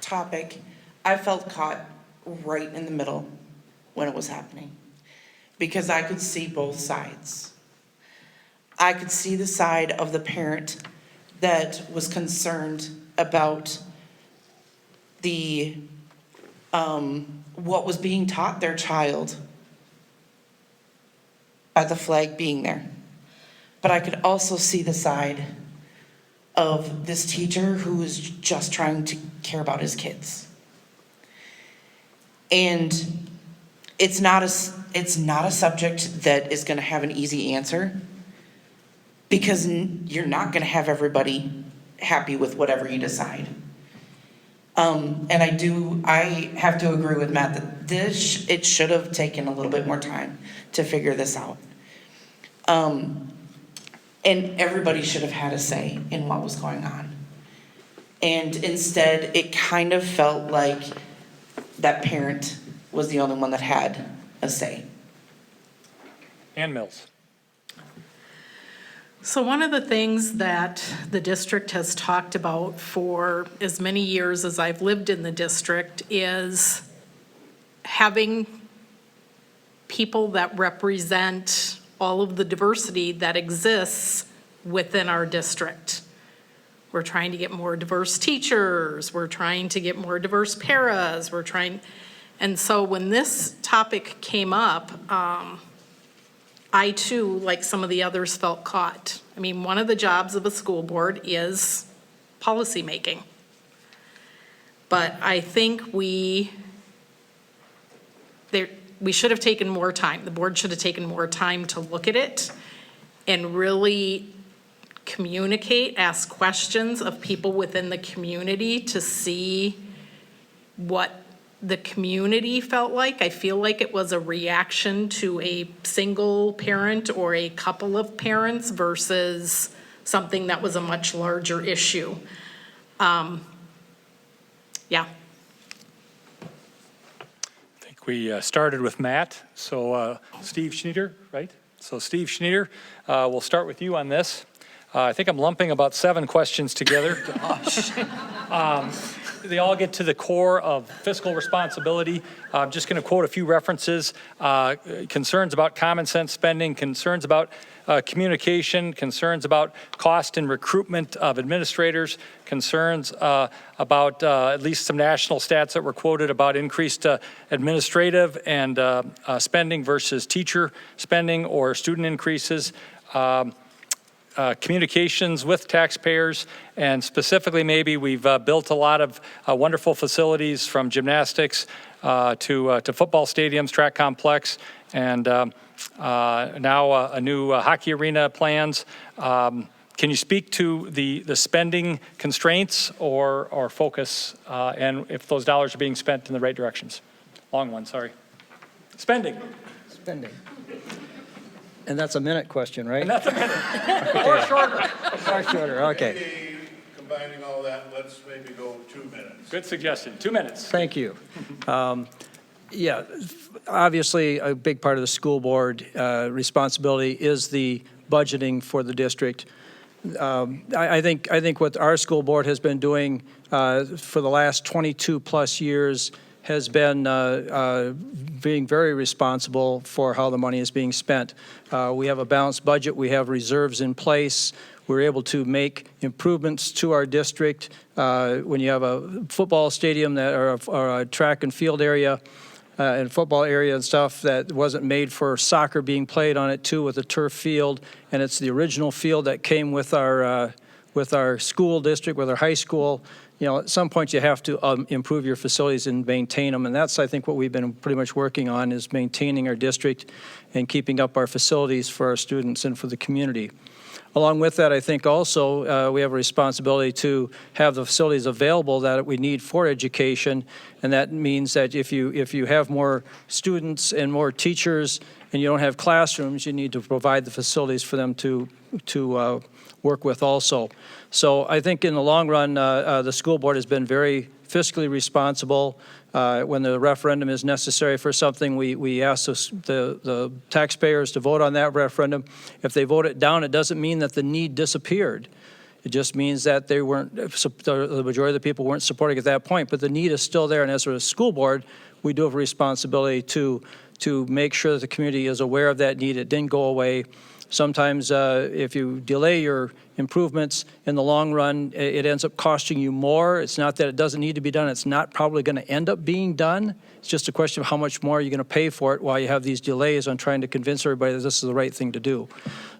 S4: topic, I felt caught right in the middle when it was happening, because I could see both sides. I could see the side of the parent that was concerned about the what was being taught their child by the flag being there. But I could also see the side of this teacher who is just trying to care about his kids. And it's not a subject that is going to have an easy answer, because you're not going to have everybody happy with whatever you decide. And I have to agree with Matt that it should have taken a little bit more time to figure this out. And everybody should have had a say in what was going on. And instead, it kind of felt like that parent was the only one that had a say.
S1: Ann Mills.
S7: So one of the things that the district has talked about for as many years as I've lived in the district is having people that represent all of the diversity that exists within our district. We're trying to get more diverse teachers, we're trying to get more diverse paras, and so when this topic came up, I too, like some of the others, felt caught. I mean, one of the jobs of a school board is policy making. But I think we should have taken more time. The board should have taken more time to look at it and really communicate, ask questions of people within the community to see what the community felt like. I feel like it was a reaction to a single parent or a couple of parents versus something that was a much larger issue. Yeah.
S1: I think we started with Matt, so Steve Schneider, right? So Steve Schneider, we'll start with you on this. I think I'm lumping about 7 questions together. They all get to the core of fiscal responsibility. I'm just going to quote a few references. Concerns about common sense spending, concerns about communication, concerns about cost and recruitment of administrators, concerns about at least some national stats that were quoted about increased administrative and spending versus teacher spending or student increases. Communications with taxpayers, and specifically maybe we've built a lot of wonderful facilities from gymnastics to football stadiums, track complex, and now a new hockey arena plans. Can you speak to the spending constraints or focus and if those dollars are being spent in the right directions? Long one, sorry. Spending.
S2: Spending. And that's a minute question, right?
S1: And that's a minute. Or shorter.
S2: Far shorter, okay.
S9: Maybe combining all that, let's maybe go 2 minutes.
S1: Good suggestion. 2 minutes.
S2: Thank you. Yeah, obviously, a big part of the school board responsibility is the budgeting for the district. I think what our school board has been doing for the last 22-plus years has been being very responsible for how the money is being spent. We have a balanced budget. We have reserves in place. We're able to make improvements to our district. When you have a football stadium or a track and field area and football area and stuff that wasn't made for soccer being played on it too, with a turf field, and it's the original field that came with our school district, with our high school. At some point you have to improve your facilities and maintain them, and that's, I think, what we've been pretty much working on, is maintaining our district and keeping up our facilities for our students and for the community. Along with that, I think also we have a responsibility to have the facilities available that we need for education, and that means that if you have more students and more teachers and you don't have classrooms, you need to provide the facilities for them to work with also. So I think in the long run, the school board has been very fiscally responsible. When the referendum is necessary for something, we ask the taxpayers to vote on that referendum. If they vote it down, it doesn't mean that the need disappeared. It just means that they weren't, the majority of the people weren't supporting at that point, but the need is still there. And as a school board, we do have a responsibility to make sure that the community is aware of that need. It didn't go away. Sometimes if you delay your improvements in the long run, it ends up costing you more. It's not that it doesn't need to be done. It's not probably going to end up being done. It's just a question of how much more you're going to pay for it while you have these delays on trying to convince everybody that this is the right thing to do.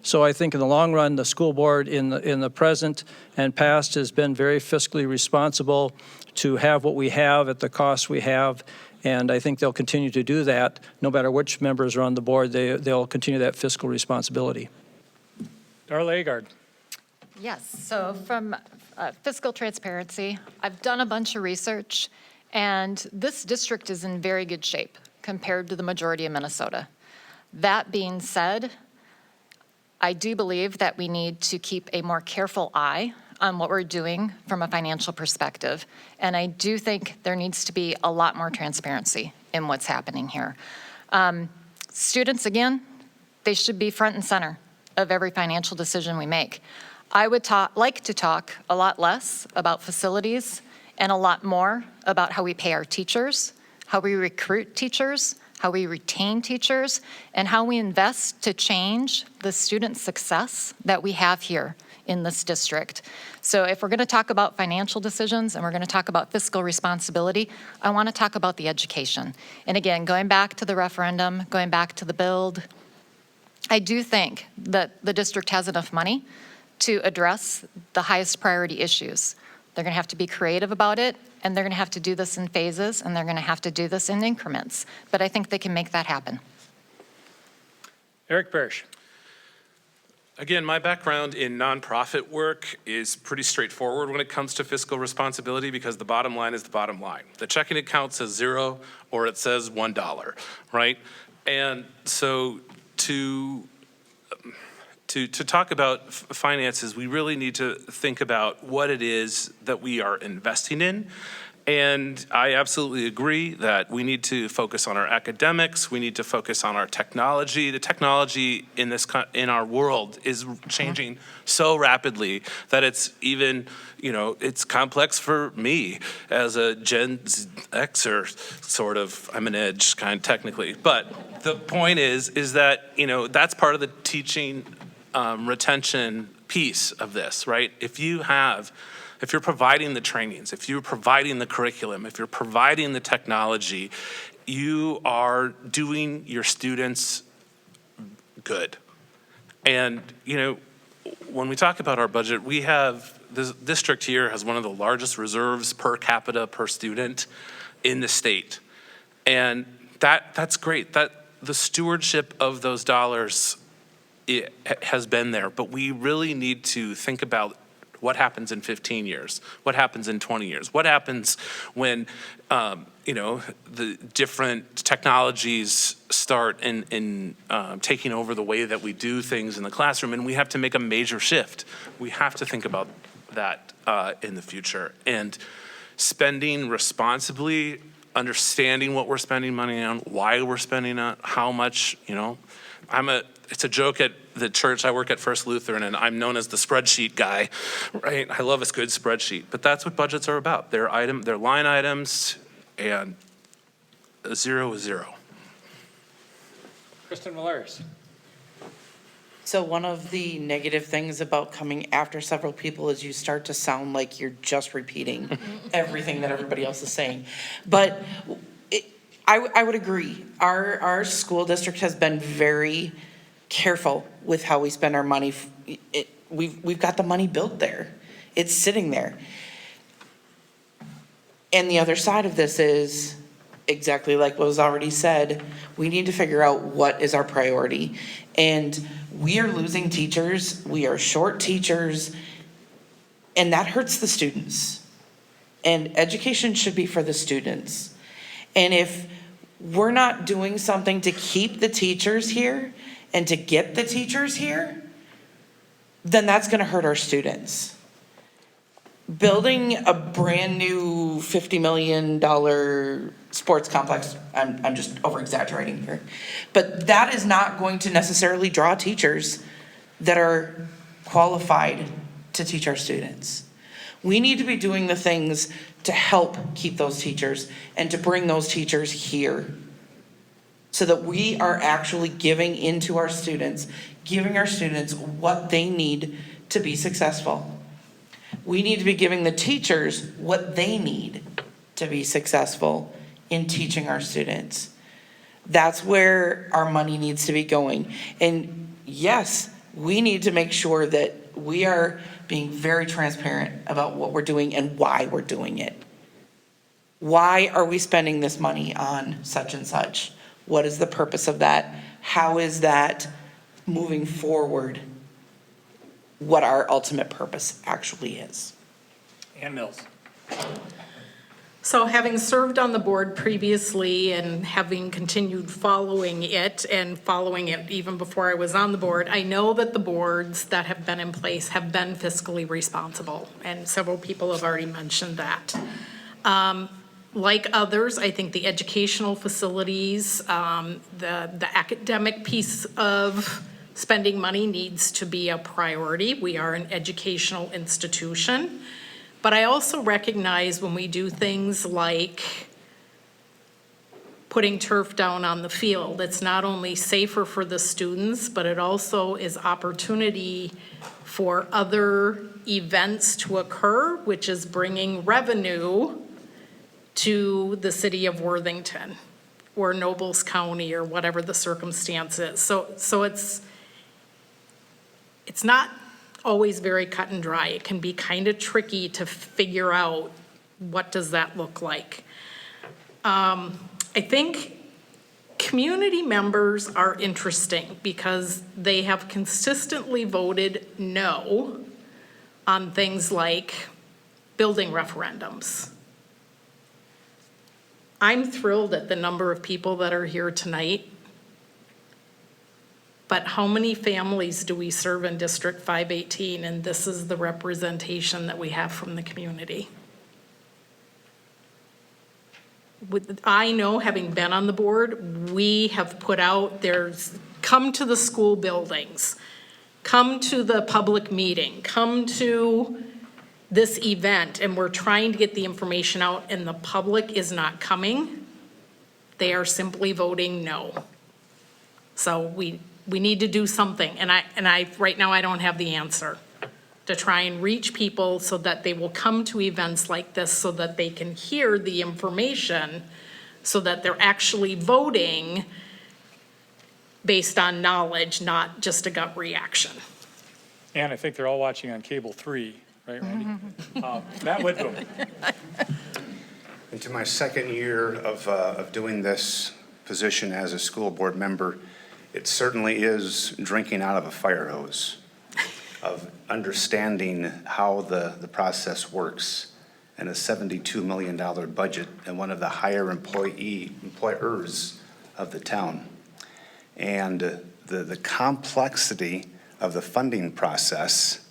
S2: So I think in the long run, the school board in the present and past has been very fiscally responsible to have what we have at the cost we have. And I think they'll continue to do that. No matter which members are on the board, they'll continue that fiscal responsibility.
S1: Darla Agard.
S3: Yes, so from fiscal transparency, I've done a bunch of research, and this district is in very good shape compared to the majority of Minnesota. That being said, I do believe that we need to keep a more careful eye on what we're doing from a financial perspective. And I do think there needs to be a lot more transparency in what's happening here. Students, again, they should be front and center of every financial decision we make. I would like to talk a lot less about facilities and a lot more about how we pay our teachers, how we recruit teachers, how we retain teachers, and how we invest to change the student success that we have here in this district. So if we're going to talk about financial decisions and we're going to talk about fiscal responsibility, I want to talk about the education. And again, going back to the referendum, going back to the build, I do think that the district has enough money to address the highest priority issues. They're going to have to be creative about it, and they're going to have to do this in phases, and they're going to have to do this in increments. But I think they can make that happen.
S1: Eric Parrish.
S6: Again, my background in nonprofit work is pretty straightforward when it comes to fiscal responsibility, because the bottom line is the bottom line. The checking account says $0 or it says $1, right? And so to talk about finances, we really need to think about what it is that we are investing in. And I absolutely agree that we need to focus on our academics. We need to focus on our technology. The technology in our world is changing so rapidly that it's even, it's complex for me as a Gen Xer, sort of. I'm an edge kind technically. But the point is that, that's part of the teaching retention piece of this, right? If you're providing the trainings, if you're providing the curriculum, if you're providing the technology, you are doing your students good. And, when we talk about our budget, we have, this district here has one of the largest reserves per capita per student in the state. And that's great. That the stewardship of those dollars, it has been there, but we really need to think about What happens in 15 years? What happens in 20 years? What happens when, the different technologies start in taking over the way that we do things in the classroom, and we have to make a major shift? We have to think about that in the future. And spending responsibly, understanding what we're spending money on, why we're spending it, how much, it's a joke at the church. I work at First Lutheran, and I'm known as the spreadsheet guy, right? I love a good spreadsheet, but that's what budgets are about. They're line items, and a zero is zero.
S1: Kristen Millers.
S4: So one of the negative things about coming after several people is you start to sound like you're just repeating everything that everybody else is saying. But I would agree. Our school district has been very careful with how we spend our money. We've got the money built there. It's sitting there. And the other side of this is exactly like what was already said. We need to figure out what is our priority. And we are losing teachers. We are short teachers. And that hurts the students. And education should be for the students. And if we're not doing something to keep the teachers here and to get the teachers here, then that's going to hurt our students. Building a brand new $50 million sports complex, I'm just over exaggerating here, but that is not going to necessarily draw teachers that are qualified to teach our students. We need to be doing the things to help keep those teachers and to bring those teachers here so that we are actually giving into our students, giving our students what they need to be successful. We need to be giving the teachers what they need to be successful in teaching our students. That's where our money needs to be going. And yes, we need to make sure that we are being very transparent about what we're doing and why we're doing it. Why are we spending this money on such and such? What is the purpose of that? How is that moving forward? What our ultimate purpose actually is.
S1: Ann Mills.
S7: So having served on the board previously and having continued following it and following it even before I was on the board, I know that the boards that have been in place have been fiscally responsible, and several people have already mentioned that. Like others, I think the educational facilities, the academic piece of spending money needs to be a priority. We are an educational institution. But I also recognize when we do things like putting turf down on the field, it's not only safer for the students, but it also is opportunity for other events to occur, which is bringing revenue to the city of Worthington or Nobles County or whatever the circumstance is. So it's not always very cut and dry. It can be kind of tricky to figure out what does that look like. I think community members are interesting because they have consistently voted no on things like building referendums. I'm thrilled at the number of people that are here tonight. But how many families do we serve in District 518? And this is the representation that we have from the community. I know, having been on the board, we have put out, come to the school buildings, come to the public meeting, come to this event, and we're trying to get the information out, and the public is not coming. They are simply voting no. So we need to do something, and I right now I don't have the answer to try and reach people so that they will come to events like this so that they can hear the information, so that they're actually voting based on knowledge, not just a gut reaction.
S1: And I think they're all watching on Cable 3, right, Randy? Matt Whitboom.
S8: Into my second year of doing this position as a school board member, it certainly is drinking out of a fire hose. of understanding how the process works and a $72 million budget and one of the higher employers of the town. And the complexity of the funding process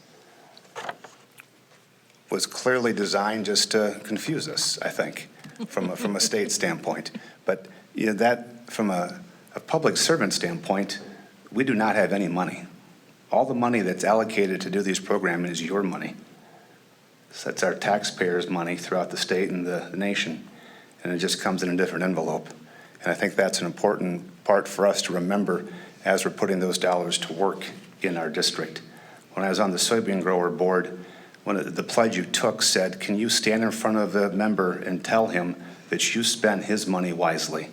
S8: was clearly designed just to confuse us, I think, from a state standpoint. But that from a public servant standpoint, we do not have any money. All the money that's allocated to do these programs is your money. So that's our taxpayers' money throughout the state and the nation, and it just comes in a different envelope. And I think that's an important part for us to remember as we're putting those dollars to work in our district. When I was on the soybean grower board, the pledge you took said, can you stand in front of a member and tell him that you spent his money wisely?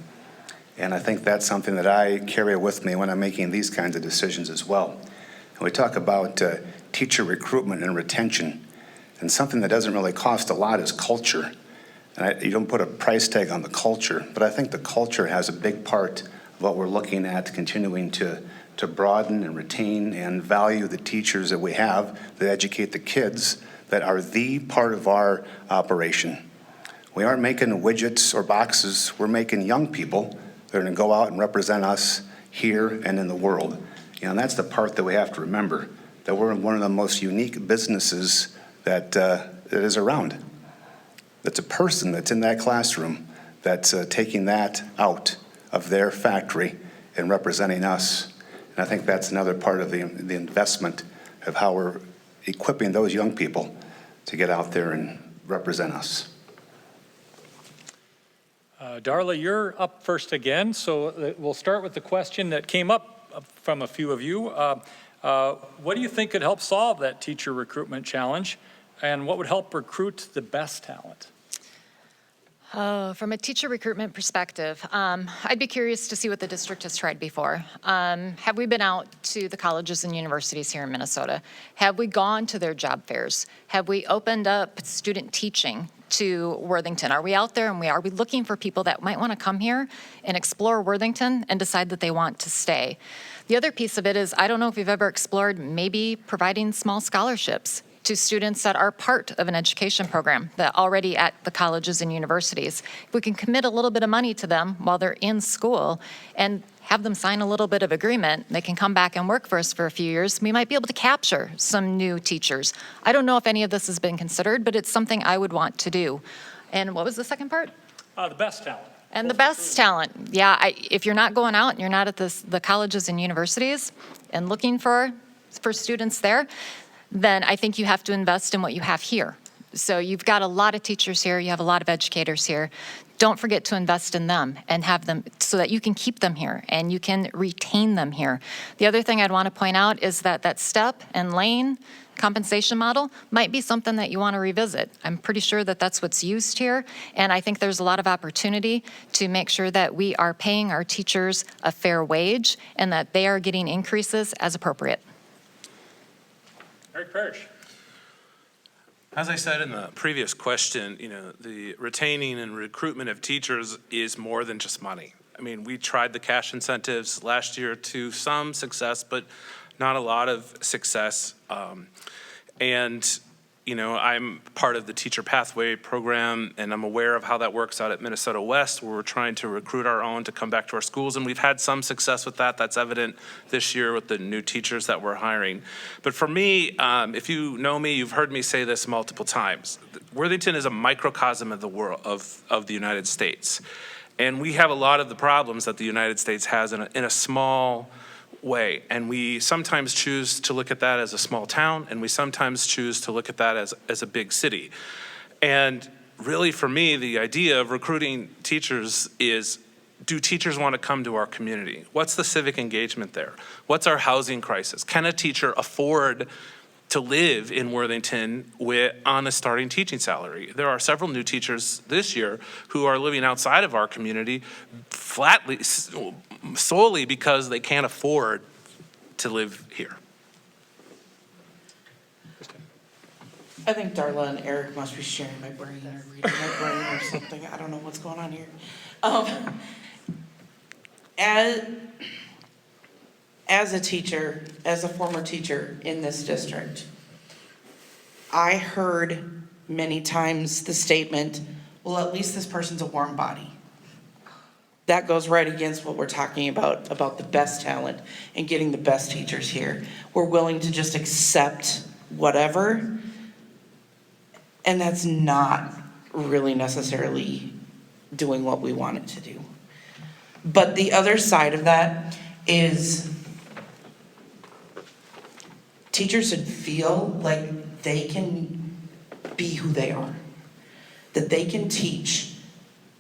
S8: And I think that's something that I carry with me when I'm making these kinds of decisions as well. And we talk about teacher recruitment and retention, and something that doesn't really cost a lot is culture. And you don't put a price tag on the culture, but I think the culture has a big part of what we're looking at, continuing to broaden and retain and value the teachers that we have that educate the kids that are the part of our operation. We aren't making widgets or boxes, we're making young people that are gonna go out and represent us here and in the world. And that's the part that we have to remember, that we're one of the most unique businesses that is around. That's a person that's in that classroom that's taking that out of their factory and representing us. And I think that's another part of the investment of how we're equipping those young people to get out there and represent us.
S1: Darla, you're up first again, so we'll start with the question that came up from a few of you. What do you think could help solve that teacher recruitment challenge, and what would help recruit the best talent?
S3: From a teacher recruitment perspective, I'd be curious to see what the district has tried before. Have we been out to the colleges and universities here in Minnesota? Have we gone to their job fairs? Have we opened up student teaching to Worthington? Are we out there and are we looking for people that might want to come here and explore Worthington and decide that they want to stay? The other piece of it is, I don't know if you've ever explored maybe providing small scholarships to students that are part of an education program that already at the colleges and universities. If we can commit a little bit of money to them while they're in school and have them sign a little bit of agreement, they can come back and work for us for a few years, we might be able to capture some new teachers. I don't know if any of this has been considered, but it's something I would want to do. And what was the second part?
S1: The best talent.
S3: And the best talent, yeah, if you're not going out and you're not at the colleges and universities and looking for students there, then I think you have to invest in what you have here. So you've got a lot of teachers here, you have a lot of educators here. Don't forget to invest in them and have them so that you can keep them here and you can retain them here. The other thing I'd want to point out is that step and lane compensation model might be something that you want to revisit. I'm pretty sure that that's what's used here, and I think there's a lot of opportunity to make sure that we are paying our teachers a fair wage and that they are getting increases as appropriate.
S1: Eric Parrish.
S6: As I said in the previous question, the retaining and recruitment of teachers is more than just money. I mean, we tried the cash incentives last year to some success, but not a lot of success. I'm part of the Teacher Pathway program, and I'm aware of how that works out at Minnesota West, where we're trying to recruit our own to come back to our schools, and we've had some success with that. That's evident this year with the new teachers that we're hiring. But for me, if you know me, you've heard me say this multiple times. Worthington is a microcosm of the world, of the United States. And we have a lot of the problems that the United States has in a small way. And we sometimes choose to look at that as a small town, and we sometimes choose to look at that as a big city. And really, for me, the idea of recruiting teachers is, do teachers want to come to our community? What's the civic engagement there? What's our housing crisis? Can a teacher afford to live in Worthington on a starting teaching salary? There are several new teachers this year who are living outside of our community flatly, solely because they can't afford to live here.
S4: I think Darla and Eric must be sharing my brain or reading my brain or something. I don't know what's going on here. as a teacher, as a former teacher in this district, I heard many times the statement, well, at least this person's a warm body. That goes right against what we're talking about the best talent and getting the best teachers here. We're willing to just accept whatever, and that's not really necessarily doing what we want it to do. But the other side of that is teachers should feel like they can be who they are, that they can teach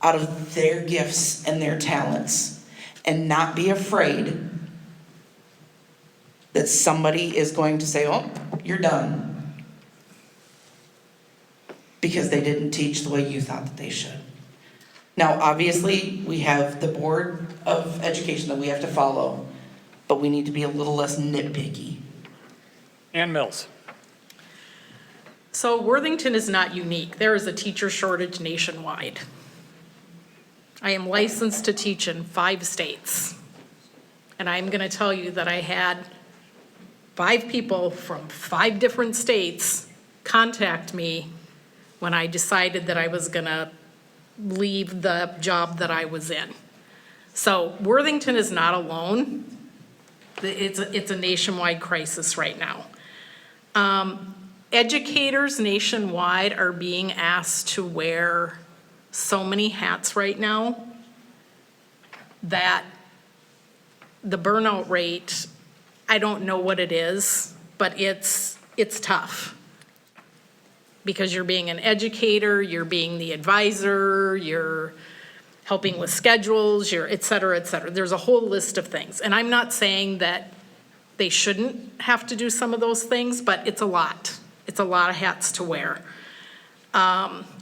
S4: out of their gifts and their talents and not be afraid that somebody is going to say, oh, you're done, because they didn't teach the way you thought that they should. Now, obviously, we have the Board of Education that we have to follow, but we need to be a little less nitpicky.
S1: Ann Mills.
S7: So Worthington is not unique. There is a teacher shortage nationwide. I am licensed to teach in 5 states. And I'm going to tell you that I had 5 people from 5 different states contact me when I decided that I was going to leave the job that I was in. So Worthington is not alone. It's a nationwide crisis right now. Educators nationwide are being asked to wear so many hats right now that the burnout rate, I don't know what it is, but it's tough. Because you're being an educator, you're being the advisor, you're helping with schedules, you're et cetera, et cetera. There's a whole list of things. And I'm not saying that they shouldn't have to do some of those things, but it's a lot. It's a lot of hats to wear.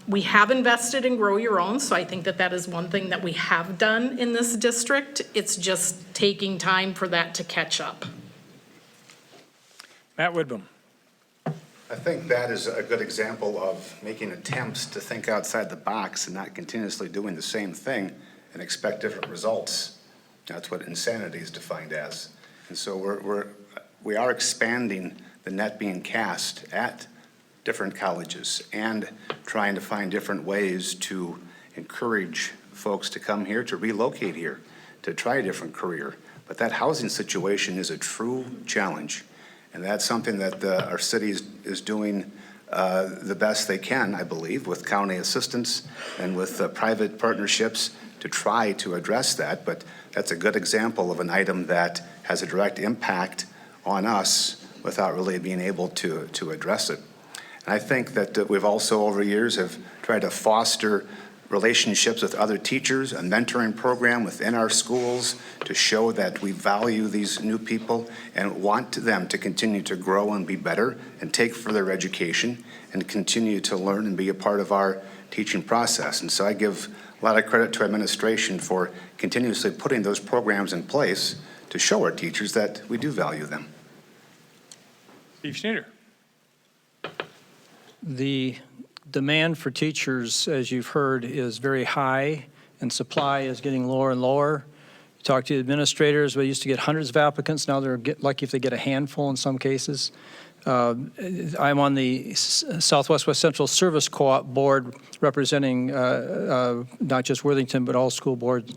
S7: We have invested in Grow Your Own, so I think that that is one thing that we have done in this district. It's just taking time for that to catch up.
S1: Matt Woodboom.
S8: I think that is a good example of making attempts to think outside the box and not continuously doing the same thing and expect different results. That's what insanity is defined as. And so we are expanding the net being cast at different colleges and trying to find different ways to encourage folks to come here, to relocate here, to try a different career. But that housing situation is a true challenge. And that's something that our city is doing the best they can, I believe, with county assistance and with private partnerships to try to address that. But that's a good example of an item that has a direct impact on us without really being able to address it. And I think that we've also over years have tried to foster relationships with other teachers, a mentoring program within our schools to show that we value these new people and want them to continue to grow and be better and take further education and continue to learn and be a part of our teaching process. And so I give a lot of credit to administration for continuously putting those programs in place to show our teachers that we do value them.
S1: Steve Schneider.
S2: The demand for teachers, as you've heard, is very high, and supply is getting lower and lower. You talk to the administrators, we used to get hundreds of applicants. Now they're lucky if they get a handful in some cases. I'm on the Southwest West Central Service Co-op board representing not just Worthington, but all school boards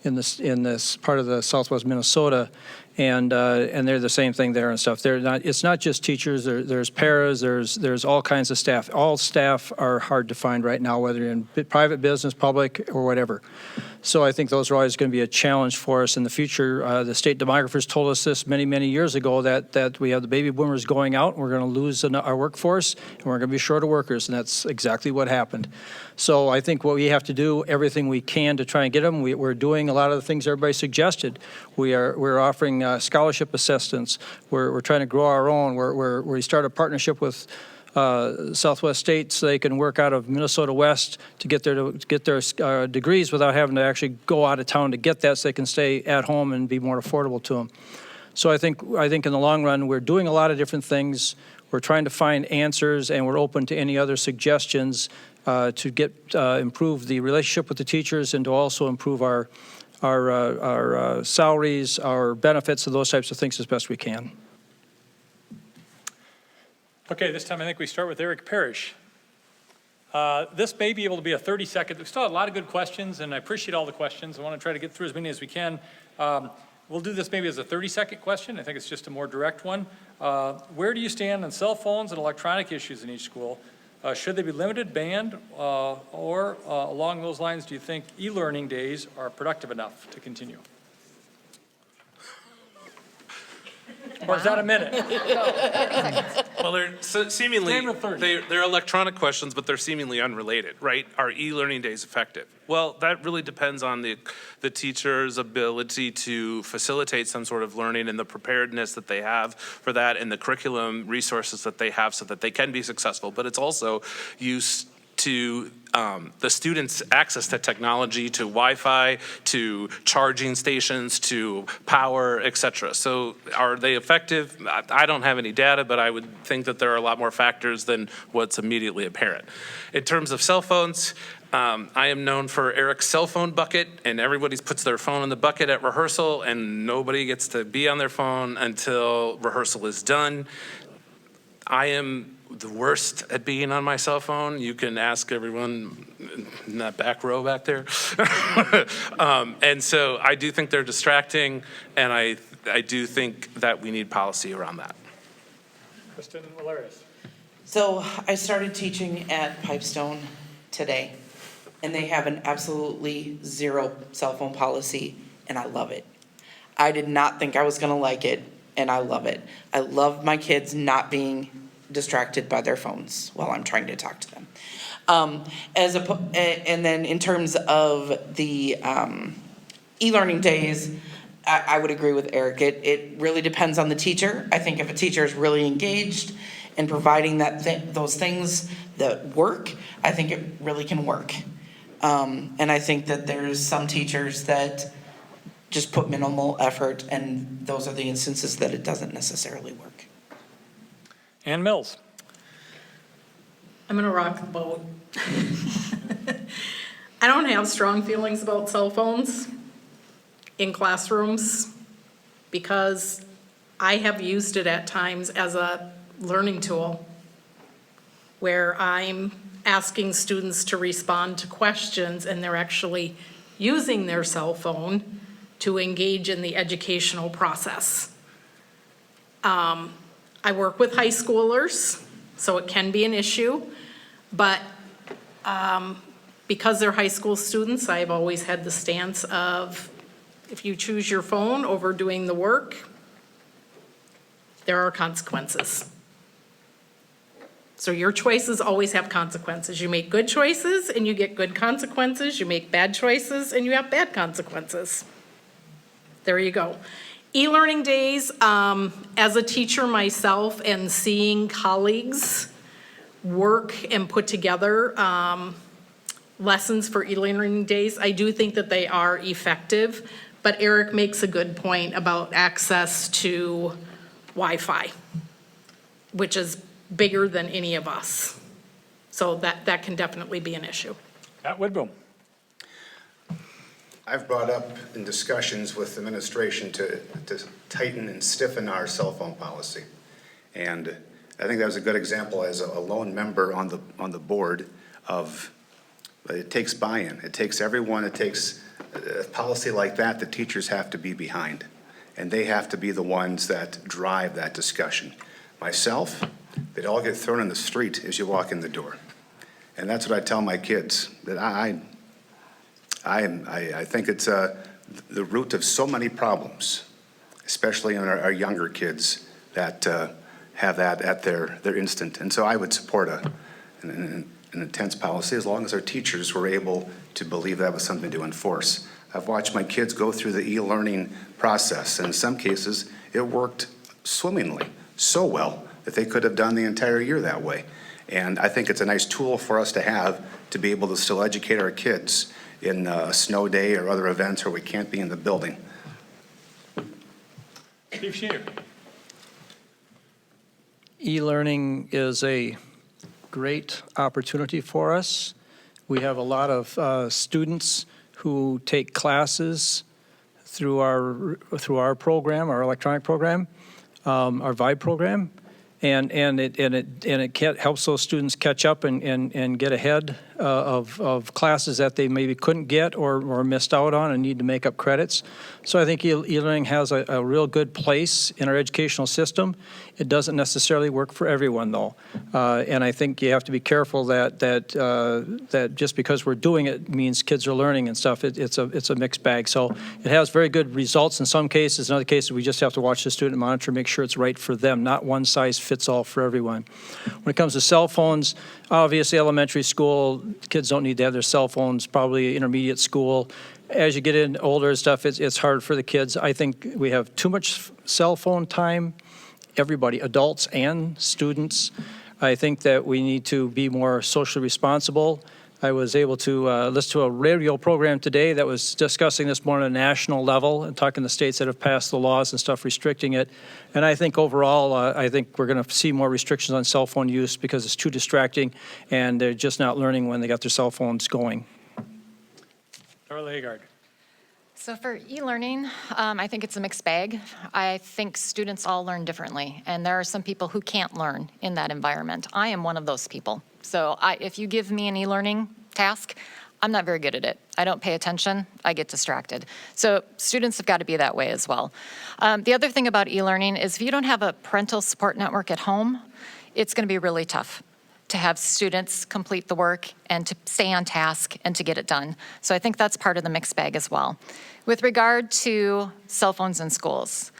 S2: in this part of the Southwest Minnesota. And they're the same thing there and stuff. They're not. It's not just teachers. There's paras. There's all kinds of staff. All staff are hard to find right now, whether in private business, public, or whatever. So I think those are always going to be a challenge for us in the future. The state demographers told us this many, many years ago that we have the baby boomers going out, and we're going to lose our workforce, and we're going to be short of workers, and that's exactly what happened. So I think what we have to do, everything we can to try and get them. We're doing a lot of the things everybody suggested. We're offering scholarship assistance. We're trying to grow our own. We start a partnership with Southwest State so they can work out of Minnesota West to get their degrees without having to actually go out of town to get that, so they can stay at home and be more affordable to them. So I think in the long run, we're doing a lot of different things. We're trying to find answers, and we're open to any other suggestions to improve the relationship with the teachers and to also improve our our salaries, our benefits, and those types of things as best we can.
S1: Okay, this time I think we start with Eric Parrish. This may be able to be a 30-second. We still have a lot of good questions, and I appreciate all the questions. I want to try to get through as many as we can. We'll do this maybe as a 30-second question. I think it's just a more direct one. Where do you stand on cell phones and electronic issues in each school? Should they be limited, banned, or along those lines, do you think e-learning days are productive enough to continue? Or is that a minute?
S6: Well, they're seemingly,
S1: Name of 30.
S6: they're electronic questions, but they're seemingly unrelated, right? Are e-learning days effective? Well, that really depends on the teacher's ability to facilitate some sort of learning and the preparedness that they have for that and the curriculum resources that they have so that they can be successful. But it's also used to the students' access to technology, to Wi-Fi, to charging stations, to power, et cetera. So are they effective? I don't have any data, but I would think that there are a lot more factors than what's immediately apparent. In terms of cell phones, I am known for Eric's cell phone bucket, and everybody puts their phone in the bucket at rehearsal, and nobody gets to be on their phone until rehearsal is done. I am the worst at being on my cell phone. You can ask everyone in that back row back there. And so I do think they're distracting, and I do think that we need policy around that.
S1: Kristen Valerius.
S4: So I started teaching at Pipestone today, and they have an absolutely zero cell phone policy, and I love it. I did not think I was gonna like it, and I love it. I love my kids not being distracted by their phones while I'm trying to talk to them. And then in terms of the e-learning days, I would agree with Eric. It really depends on the teacher. I think if a teacher is really engaged in providing those things that work, I think it really can work. And I think that there's some teachers that just put minimal effort, and those are the instances that it doesn't necessarily work.
S1: Ann Mills.
S7: I'm gonna rock the boat. I don't have strong feelings about cell phones in classrooms because I have used it at times as a learning tool where I'm asking students to respond to questions and they're actually using their cell phone to engage in the educational process. I work with high schoolers, so it can be an issue, but because they're high school students, I've always had the stance of if you choose your phone over doing the work, there are consequences. So your choices always have consequences. You make good choices and you get good consequences. You make bad choices and you have bad consequences. There you go. E-learning days, as a teacher myself and seeing colleagues work and put together lessons for e-learning days, I do think that they are effective, but Eric makes a good point about access to Wi-Fi, which is bigger than any of us. So that can definitely be an issue.
S1: Pat Widboom.
S8: I've brought up in discussions with administration to tighten and stiffen our cell phone policy. And I think that was a good example as a lone member on the board of, it takes buy-in. It takes everyone, it takes a policy like that, the teachers have to be behind. And they have to be the ones that drive that discussion. Myself, they'd all get thrown in the street as you walk in the door. And that's what I tell my kids, that I think it's the root of so many problems, especially in our younger kids that have that at their instant. And so I would support an intense policy as long as our teachers were able to believe that was something to enforce. I've watched my kids go through the e-learning process, and in some cases, it worked swimmingly, so well that they could have done the entire year that way. And I think it's a nice tool for us to have to be able to still educate our kids in a snow day or other events where we can't be in the building.
S1: Steve Sheeter.
S2: E-learning is a great opportunity for us. We have a lot of students who take classes through our program, our electronic program, our VIBE program, and it helps those students catch up and get ahead of classes that they maybe couldn't get or missed out on and need to make up credits. So I think e-learning has a real good place in our educational system. It doesn't necessarily work for everyone, though, and I think you have to be careful that just because we're doing it means kids are learning and stuff. It's a mixed bag. So it has very good results in some cases. In other cases, we just have to watch the student, monitor, make sure it's right for them. Not one size fits all for everyone. When it comes to cell phones, obviously elementary school, kids don't need to have their cell phones. Probably intermediate school. As you get in older and stuff, it's hard for the kids. I think we have too much cell phone time. Everybody, adults and students. I think that we need to be more socially responsible. I was able to listen to a radio program today that was discussing this more on a national level and talking to states that have passed the laws and stuff restricting it. And I think overall, I think we're going to see more restrictions on cell phone use because it's too distracting and they're just not learning when they got their cell phones going.
S1: Darla Haggard.
S3: So for e-learning, I think it's a mixed bag. I think students all learn differently, and there are some people who can't learn in that environment. I am one of those people. So if you give me an e-learning task, I'm not very good at it. I don't pay attention. I get distracted. So students have got to be that way as well. The other thing about e-learning is if you don't have a parental support network at home, it's going to be really tough to have students complete the work and to stay on task and to get it done. So I think that's part of the mixed bag as well. With regard to cell phones in schools,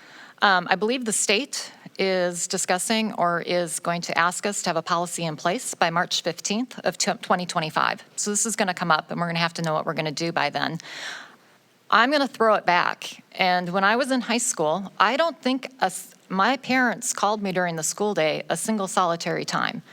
S3: I believe the state is discussing or is going to ask us to have a policy in place by March 15th of 2025. So this is going to come up and we're going to have to know what we're going to do by then. I'm going to throw it back. And when I was in high school, I don't think my parents called me during the school day a single solitary time.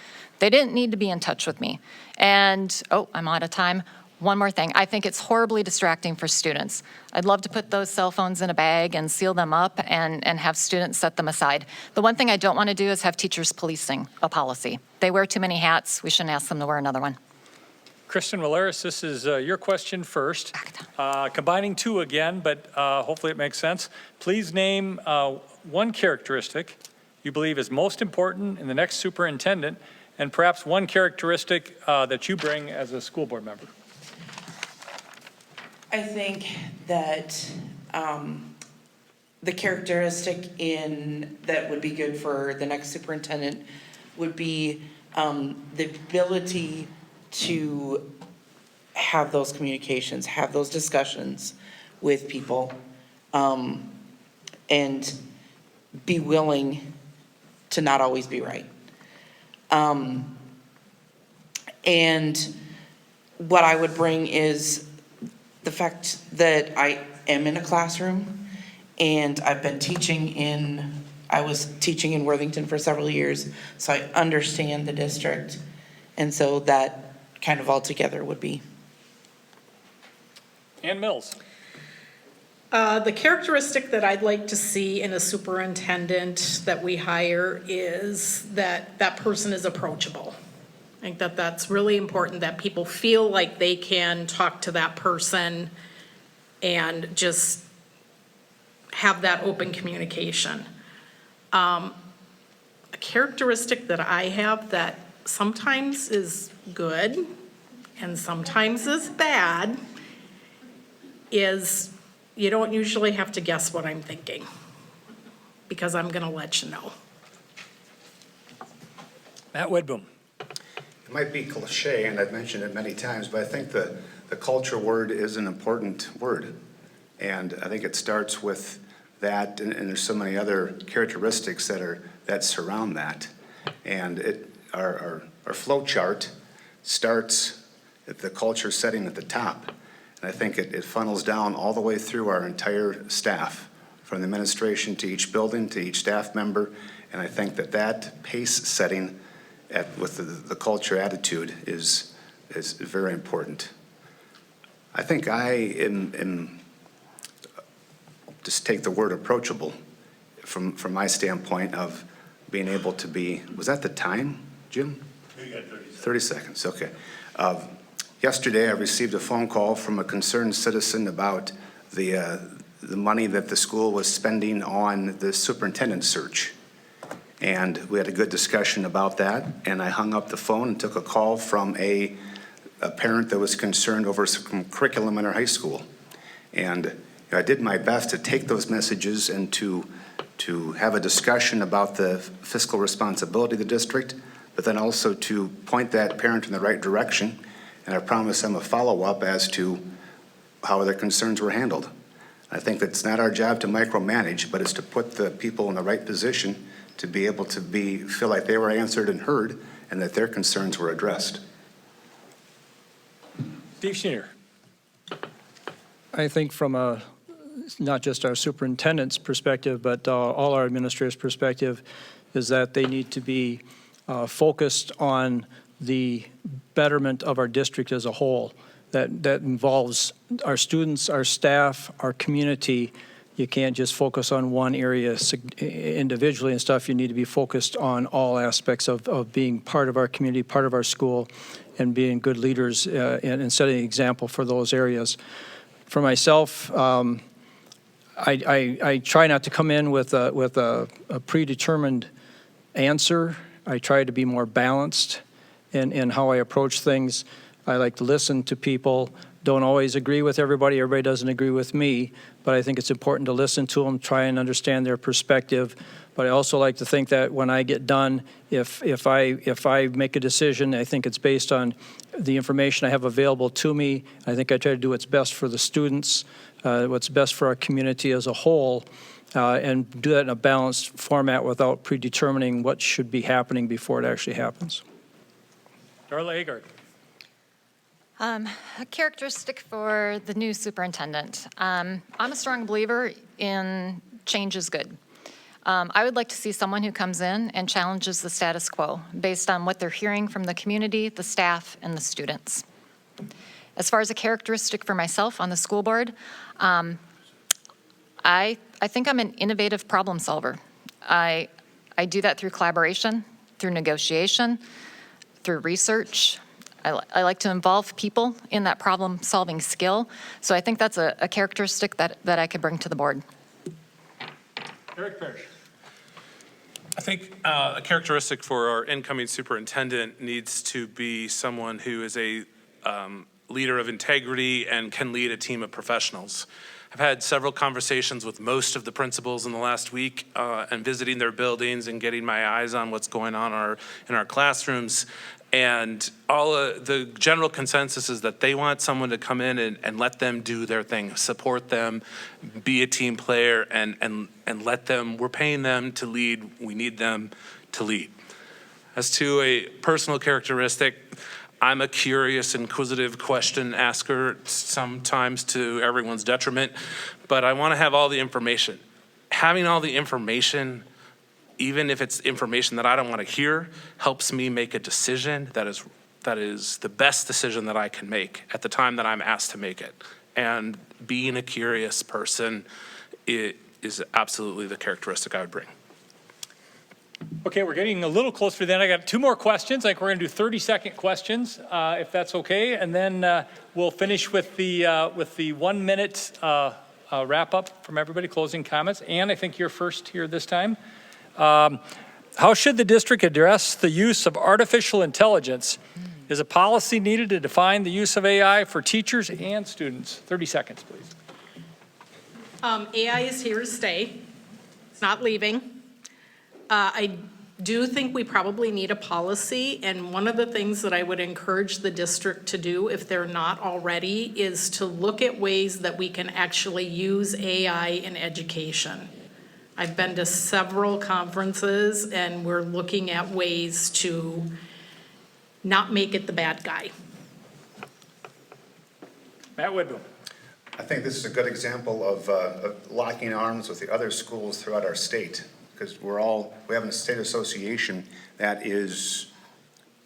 S3: They didn't need to be in touch with me. And, I'm out of time. One more thing. I think it's horribly distracting for students. I'd love to put those cell phones in a bag and seal them up and have students set them aside. The one thing I don't want to do is have teachers policing a policy. They wear too many hats. We shouldn't ask them to wear another one.
S1: Kristen Walleris, this is your question first. Combining two again, but hopefully it makes sense. Please name one characteristic you believe is most important in the next superintendent, and perhaps one characteristic that you bring as a school board member.
S4: I think that the characteristic that would be good for the next superintendent would be the ability to have those communications, have those discussions with people, and be willing to not always be right. And what I would bring is the fact that I am in a classroom and I've been I was teaching in Worthington for several years, so I understand the district. And so that kind of all together would be.
S1: Ann Mills.
S7: The characteristic that I'd like to see in a superintendent that we hire is that that person is approachable. I think that that's really important, that people feel like they can talk to that person and just have that open communication. A characteristic that I have that sometimes is good and sometimes is bad is you don't usually have to guess what I'm thinking, because I'm going to let you know.
S1: Matt Wedboom.
S8: It might be cliche, and I've mentioned it many times, but I think the culture word is an important word. And I think it starts with that, and there's so many other characteristics that surround that. And our flow chart starts at the culture setting at the top. And I think it funnels down all the way through our entire staff, from the administration to each building, to each staff member. And I think that pace setting with the culture attitude is very important. I think I am just take the word approachable from my standpoint of being able to be, was that the time, Jim?
S9: You got 30 seconds.
S8: 30 seconds, okay. Yesterday, I received a phone call from a concerned citizen about the the money that the school was spending on the superintendent search. And we had a good discussion about that, and I hung up the phone and took a call from a parent that was concerned over some curriculum in our high school. And I did my best to take those messages and to have a discussion about the fiscal responsibility of the district, but then also to point that parent in the right direction. And I promised them a follow-up as to how their concerns were handled. I think that it's not our job to micromanage, but it's to put the people in the right position to be able to feel like they were answered and heard and that their concerns were addressed.
S1: Steve Schneider.
S2: I think from not just our superintendent's perspective, but all our administrators' perspective, is that they need to be focused on the betterment of our district as a whole. That involves our students, our staff, our community. You can't just focus on one area individually and stuff. You need to be focused on all aspects of being part of our community, part of our school, and being good leaders and setting an example for those areas. For myself, I try not to come in with a predetermined answer. I try to be more balanced in how I approach things. I like to listen to people. Don't always agree with everybody. Everybody doesn't agree with me, but I think it's important to listen to them, try and understand their perspective. But I also like to think that when I get done, if I make a decision, I think it's based on the information I have available to me. I think I try to do what's best for the students, what's best for our community as a whole, and do that in a balanced format without predetermining what should be happening before it actually happens.
S1: Darla Agard.
S3: A characteristic for the new superintendent. I'm a strong believer in change is good. I would like to see someone who comes in and challenges the status quo based on what they're hearing from the community, the staff, and the students. As far as a characteristic for myself on the school board, I think I'm an innovative problem solver. I do that through collaboration, through negotiation, through research. I like to involve people in that problem-solving skill. So I think that's a characteristic that I could bring to the board.
S1: Eric Parrish.
S6: I think a characteristic for our incoming superintendent needs to be someone who is a leader of integrity and can lead a team of professionals. I've had several conversations with most of the principals in the last week and visiting their buildings and getting my eyes on what's going on in our classrooms. And the general consensus is that they want someone to come in and let them do their thing, support them, be a team player, and let them, we're paying them to lead, we need them to lead. As to a personal characteristic, I'm a curious, inquisitive question asker, sometimes to everyone's detriment, but I want to have all the information. Having all the information, even if it's information that I don't want to hear, helps me make a decision that is the best decision that I can make at the time that I'm asked to make it. And being a curious person, it is absolutely the characteristic I would bring.
S1: Okay, we're getting a little closer to the end. I got 2 more questions. I think we're going to do 30-second questions, if that's okay, and then we'll finish with the 1-minute wrap-up from everybody, closing comments. Ann, I think you're first here this time. How should the district address the use of artificial intelligence? Is a policy needed to define the use of AI for teachers and students? 30 seconds, please.
S7: AI is here to stay. It's not leaving. I do think we probably need a policy, and one of the things that I would encourage the district to do, if they're not already, is to look at ways that we can actually use AI in education. I've been to several conferences, and we're looking at ways to not make it the bad guy.
S1: Matt Whitboom.
S8: I think this is a good example of locking arms with the other schools throughout our state, because we have a state association that is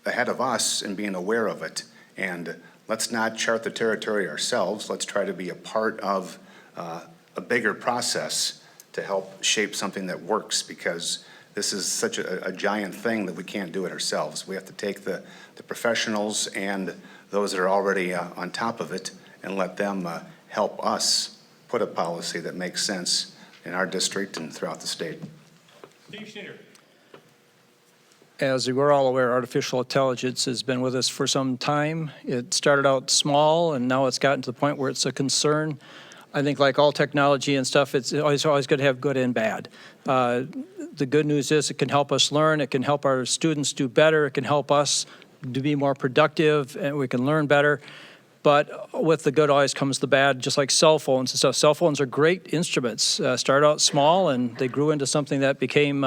S8: ahead of us in being aware of it. And let's not chart the territory ourselves. Let's try to be a part of a bigger process to help shape something that works, because this is such a giant thing that we can't do it ourselves. We have to take the professionals and those that are already on top of it and let them help us put a policy that makes sense in our district and throughout the state.
S1: Steve Schneider.
S2: As we're all aware, artificial intelligence has been with us for some time. It started out small, and now it's gotten to the point where it's a concern. I think like all technology and stuff, it's always going to have good and bad. The good news is it can help us learn, it can help our students do better, it can help us to be more productive, and we can learn better. But with the good always comes the bad, just like cell phones and stuff. Cell phones are great instruments. Started out small, and they grew into something that became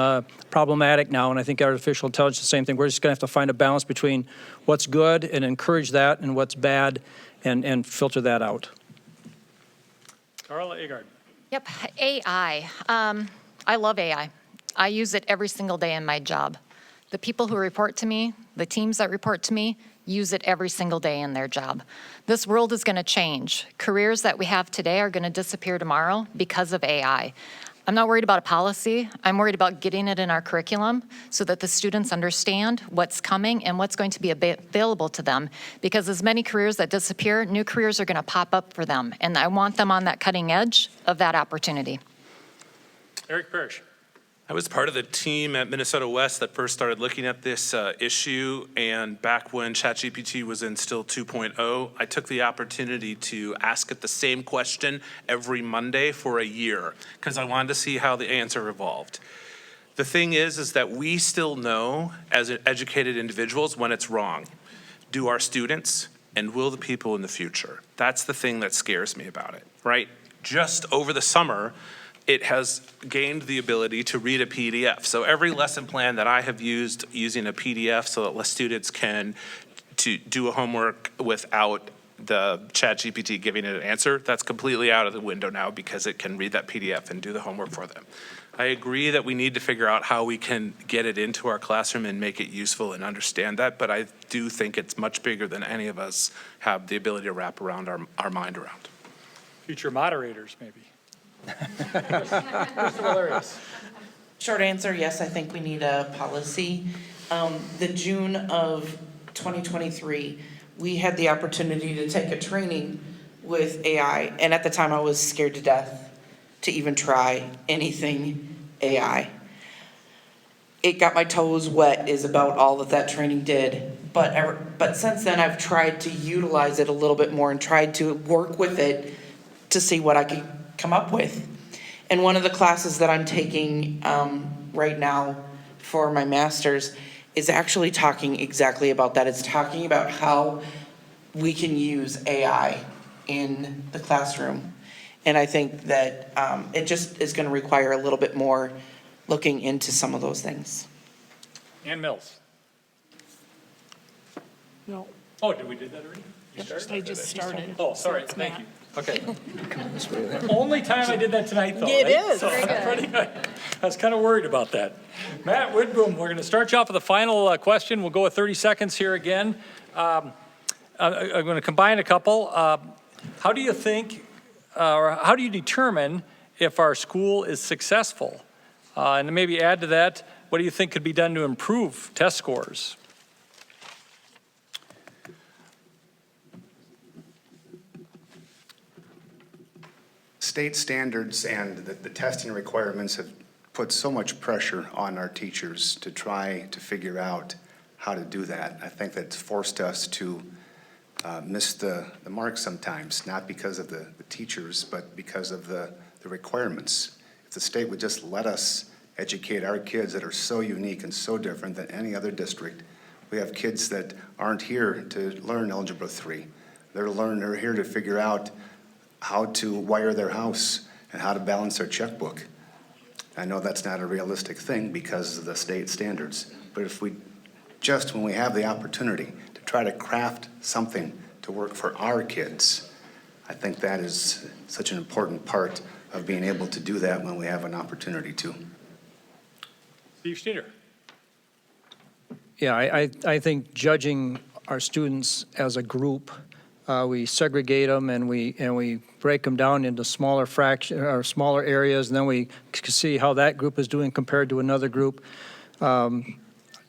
S2: problematic now. And I think artificial intelligence is the same thing. We're just going to have to find a balance between what's good and encourage that and what's bad and filter that out.
S1: Carla Agard.
S3: Yep, AI. I love AI. I use it every single day in my job. The people who report to me, the teams that report to me, use it every single day in their job. This world is going to change. Careers that we have today are going to disappear tomorrow because of AI. I'm not worried about a policy. I'm worried about getting it in our curriculum so that the students understand what's coming and what's going to be available to them. Because as many careers that disappear, new careers are going to pop up for them. And I want them on that cutting edge of that opportunity.
S1: Eric Parrish.
S6: I was part of the team at Minnesota West that first started looking at this issue, and back when ChatGPT was in still 2.0, I took the opportunity to ask it the same question every Monday for a year because I wanted to see how the answer evolved. The thing is that we still know as educated individuals when it's wrong. Do our students and will the people in the future? That's the thing that scares me about it, right? Just over the summer, it has gained the ability to read a PDF. So every lesson plan that I have used using a PDF so that students can do a homework without the ChatGPT giving it an answer, that's completely out of the window now because it can read that PDF and do the homework for them. I agree that we need to figure out how we can get it into our classroom and make it useful and understand that, but I do think it's much bigger than any of us have the ability to wrap around our mind around.
S1: Future moderators, maybe. Mr. Valerius.
S4: Short answer, yes, I think we need a policy. The June of 2023, we had the opportunity to take a training with AI, and at the time I was scared to death to even try anything AI. It got my toes wet is about all that training did, but since then I've tried to utilize it a little bit more and tried to work with it to see what I could come up with. And one of the classes that I'm taking right now for my master's is actually talking exactly about that. It's talking about how we can use AI in the classroom. And I think that it just is going to require a little bit more looking into some of those things.
S1: Ann Mills.
S7: No,
S1: Oh, did we do that already? You started?
S7: I just started.
S1: Oh, sorry, thank you. Okay. Only time I did that tonight, though.
S7: It
S1: right?
S7: is.
S1: So I'm pretty good. I was kind of worried about that. Matt Woodboom, we're going to start you off with a final question. We'll go with 30 seconds here again. I'm going to combine a couple. How do you think, or how do you determine if our school is successful? And maybe add to that, what do you think could be done to improve test scores?
S8: State standards and the testing requirements have put so much pressure on our teachers to try to figure out how to do that. I think that's forced us to miss the mark sometimes, not because of the teachers, but because of the requirements. If the state would just let us educate our kids that are so unique and so different than any other district. We have kids that aren't here to learn Algebra 3. They're here to figure out how to wire their house and how to balance their checkbook. I know that's not a realistic thing because of the state standards, but if we just, when we have the opportunity to try to craft something to work for our kids, I think that is such an important part of being able to do that when we have an opportunity to.
S1: Steve Schneider.
S2: Yeah, I think judging our students as a group, we segregate them and we break them down into smaller smaller areas, and then we see how that group is doing compared to another group.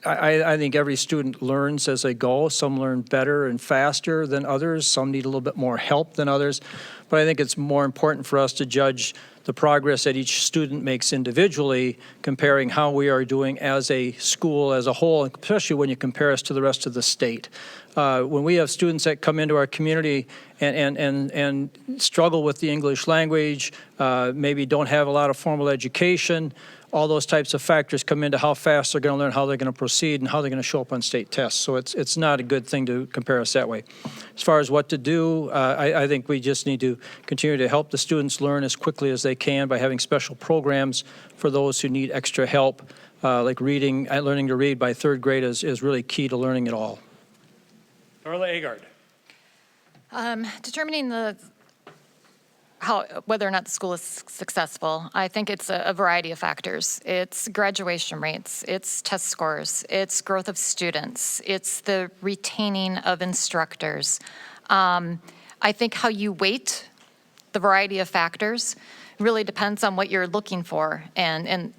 S2: I think every student learns as they go. Some learn better and faster than others. Some need a little bit more help than others. But I think it's more important for us to judge the progress that each student makes individually, comparing how we are doing as a school as a whole, especially when you compare us to the rest of the state. When we have students that come into our community and struggle with the English language, maybe don't have a lot of formal education, all those types of factors come into how fast they're going to learn, how they're going to proceed, and how they're going to show up on state tests. So it's not a good thing to compare us that way. As far as what to do, I think we just need to continue to help the students learn as quickly as they can by having special programs for those who need extra help, like learning to read by third grade is really key to learning it all.
S1: Darla Agard.
S3: Determining whether or not the school is successful, I think it's a variety of factors. It's graduation rates, it's test scores, it's growth of students, it's the retaining of instructors. I think how you weight the variety of factors really depends on what you're looking for and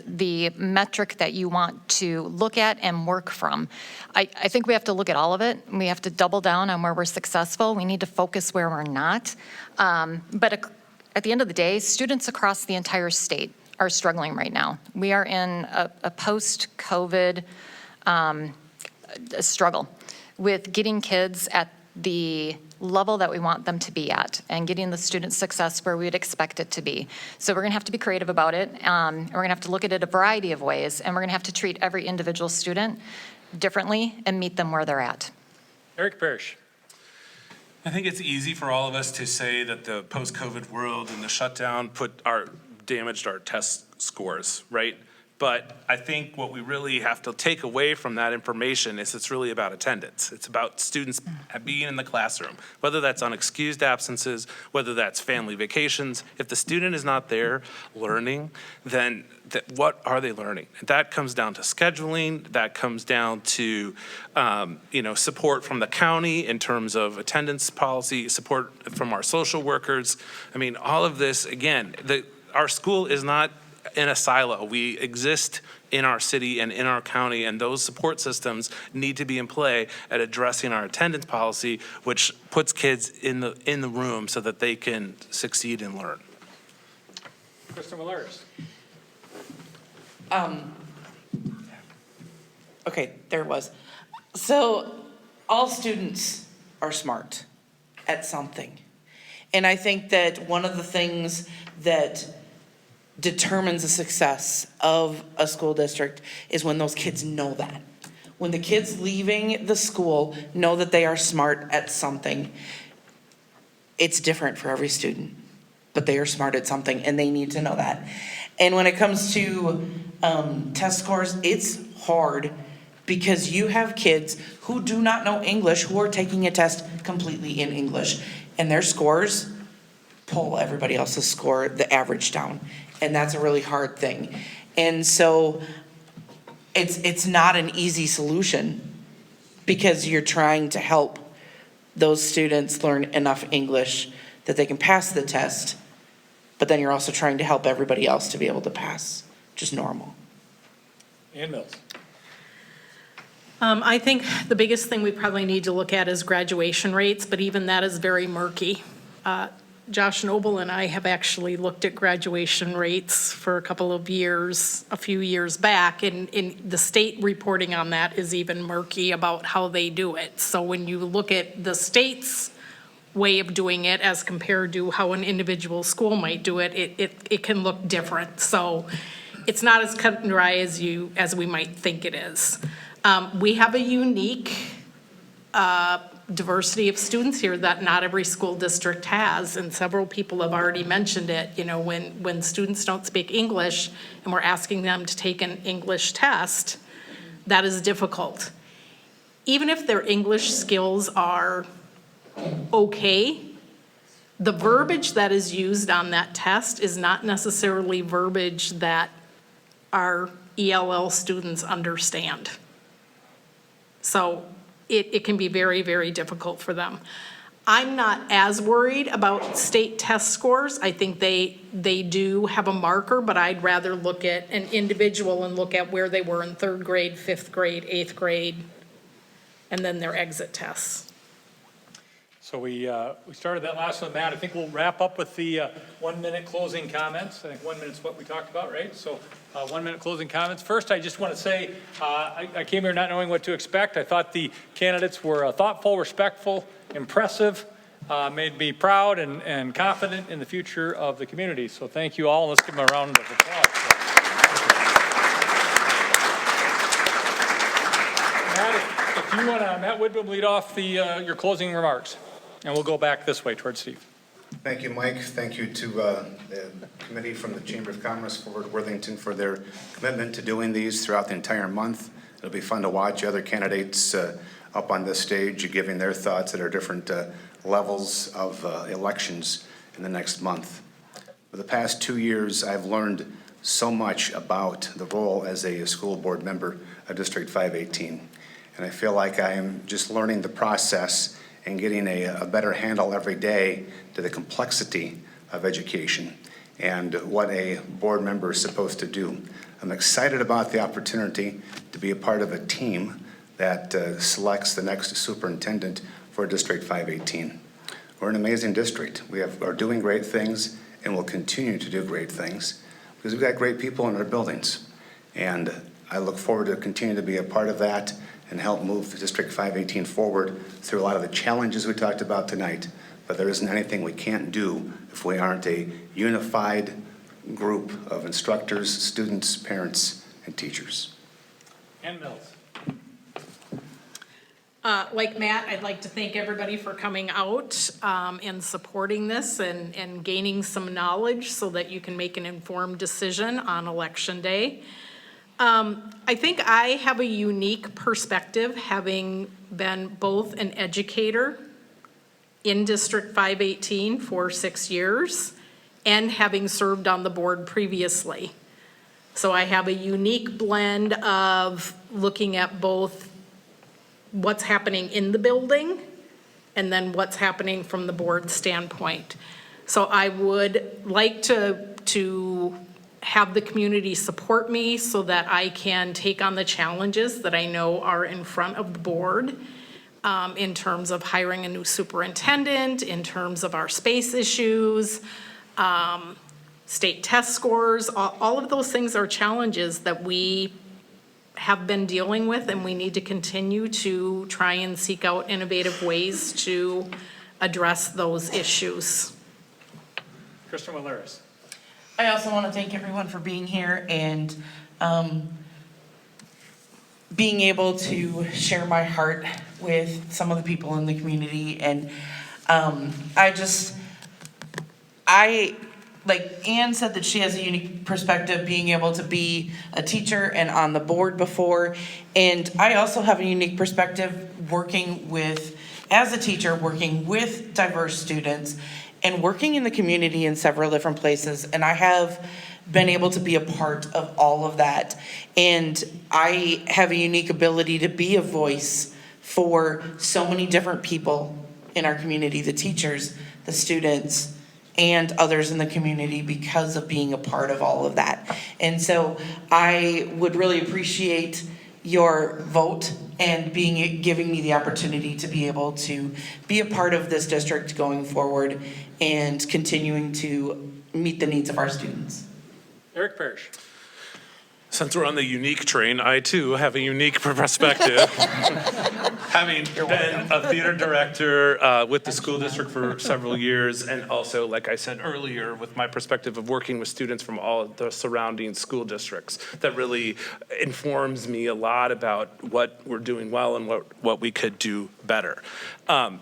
S3: the metric that you want to look at and work from. I think we have to look at all of it. We have to double down on where we're successful. We need to focus where we're not. But at the end of the day, students across the entire state are struggling right now. We are in a post-COVID struggle with getting kids at the level that we want them to be at and getting the student success where we would expect it to be. So we're going to have to be creative about it. We're going to have to look at it a variety of ways, and we're going to have to treat every individual student differently and meet them where they're at.
S1: Eric Parrish.
S6: I think it's easy for all of us to say that the post-COVID world and the shutdown damaged our test scores, right? But I think what we really have to take away from that information is it's really about attendance. It's about students being in the classroom, whether that's unexcused absences, whether that's family vacations. If the student is not there learning, then what are they learning? That comes down to scheduling. That comes down to support from the county in terms of attendance policy, support from our social workers. I mean, all of this, again, our school is not in a silo. We exist in our city and in our county, and those support systems need to be in play at addressing our attendance policy, which puts kids in the room so that they can succeed and learn.
S1: Kristen Willaris.
S4: Okay, there it was. So all students are smart at something. And I think that one of the things that determines the success of a school district is when those kids know that. When the kids leaving the school know that they are smart at something. It's different for every student, but they are smart at something and they need to know that. And when it comes to test scores, it's hard because you have kids who do not know English who are taking a test completely in English, and their scores pull everybody else's score, the average, down. And that's a really hard thing. And so it's not an easy solution because you're trying to help those students learn enough English that they can pass the test, but then you're also trying to help everybody else to be able to pass just normal.
S1: Ann Mills.
S7: I think the biggest thing we probably need to look at is graduation rates, but even that is very murky. Josh Noble and I have actually looked at graduation rates for a couple of years, a few years back, and the state reporting on that is even murky about how they do it. So when you look at the state's way of doing it as compared to how an individual school might do it, it can look different. So it's not as cut and dry as we might think it is. We have a unique diversity of students here that not every school district has, and several people have already mentioned it. You know, when students don't speak English and we're asking them to take an English test, that is difficult. Even if their English skills are okay, the verbiage that is used on that test is not necessarily verbiage that our ELL students understand. So it can be very, very difficult for them. I'm not as worried about state test scores. I think they do have a marker, but I'd rather look at an individual and look at where they were in 3rd grade, 5th grade, 8th grade, and then their exit tests.
S1: So we started that last one, Matt. I think we'll wrap up with the 1-minute closing comments. I think 1 minute's what we talked about, right? So 1-minute closing comments. First, I just want to say I came here not knowing what to expect. I thought the candidates were thoughtful, respectful, impressive, made me proud and confident in the future of the community. So thank you all. Let's give them a round of applause. Matt, if you want to, Matt Woodman, lead off your closing remarks. And we'll go back this way towards Steve.
S8: Thank you, Mike. Thank you to the committee from the Chamber of Commerce for Worthington for their commitment to doing these throughout the entire month. It'll be fun to watch other candidates up on this stage giving their thoughts at our different levels of elections in the next month. For the past 2 years, I've learned so much about the role as a school board member of District 518. And I feel like I am just learning the process and getting a better handle every day to the complexity of education and what a board member is supposed to do. I'm excited about the opportunity to be a part of a team that selects the next superintendent for District 518. We're an amazing district. We are doing great things and will continue to do great things because we've got great people in our buildings. And I look forward to continuing to be a part of that and help move District 518 forward through a lot of the challenges we talked about tonight. But there isn't anything we can't do if we aren't a unified group of instructors, students, parents, and teachers.
S1: Ann Mills.
S7: Like Matt, I'd like to thank everybody for coming out and supporting this and gaining some knowledge so that you can make an informed decision on Election Day. I think I have a unique perspective, having been both an educator in District 518 for 6 years and having served on the board previously. So I have a unique blend of looking at both what's happening in the building and then what's happening from the board standpoint. So I would like to have the community support me so that I can take on the challenges that I know are in front of the board in terms of hiring a new superintendent, in terms of our space issues, state test scores. All of those things are challenges that we have been dealing with, and we need to continue to try and seek out innovative ways to address those issues.
S1: Kristen Willeris.
S4: I also want to thank everyone for being here and being able to share my heart with some of the people in the community. And like Ann said, that she has a unique perspective being able to be a teacher and on the board before. And I also have a unique perspective working with, as a teacher, working with diverse students and working in the community in several different places. And I have been able to be a part of all of that. And I have a unique ability to be a voice for so many different people in our community, the teachers, the students, and others in the community because of being a part of all of that. And so I would really appreciate your vote and giving me the opportunity to be able to be a part of this district going forward and continuing to meet the needs of our students.
S1: Eric Parrish.
S6: Since we're on the unique train, I too have a unique perspective. Having been a theater director with the school district for several years, and also, like I said earlier, with my perspective of working with students from all of the surrounding school districts, that really informs me a lot about what we're doing well and what we could do better.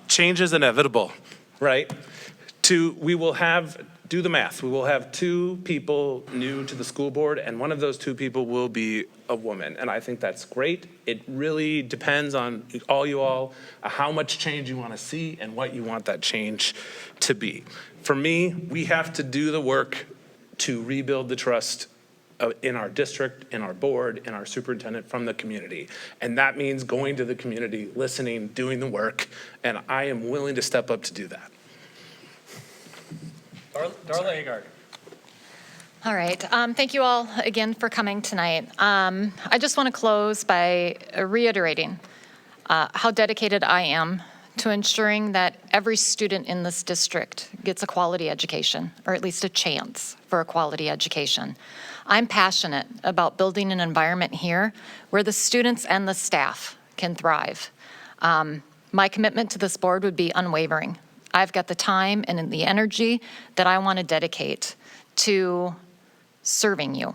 S6: Change is inevitable, right? We will have, do the math, we will have 2 people new to the school board, and one of those 2 people will be a woman. And I think that's great. It really depends on you all, how much change you want to see and what you want that change to be. For me, we have to do the work to rebuild the trust in our district, in our board, in our superintendent from the community. And that means going to the community, listening, doing the work, and I am willing to step up to do that.
S1: Darla Agard.
S3: All right. Thank you all again for coming tonight. I just want to close by reiterating how dedicated I am to ensuring that every student in this district gets a quality education, or at least a chance for a quality education. I'm passionate about building an environment here where the students and the staff can thrive. My commitment to this board would be unwavering. I've got the time and the energy that I want to dedicate to serving you.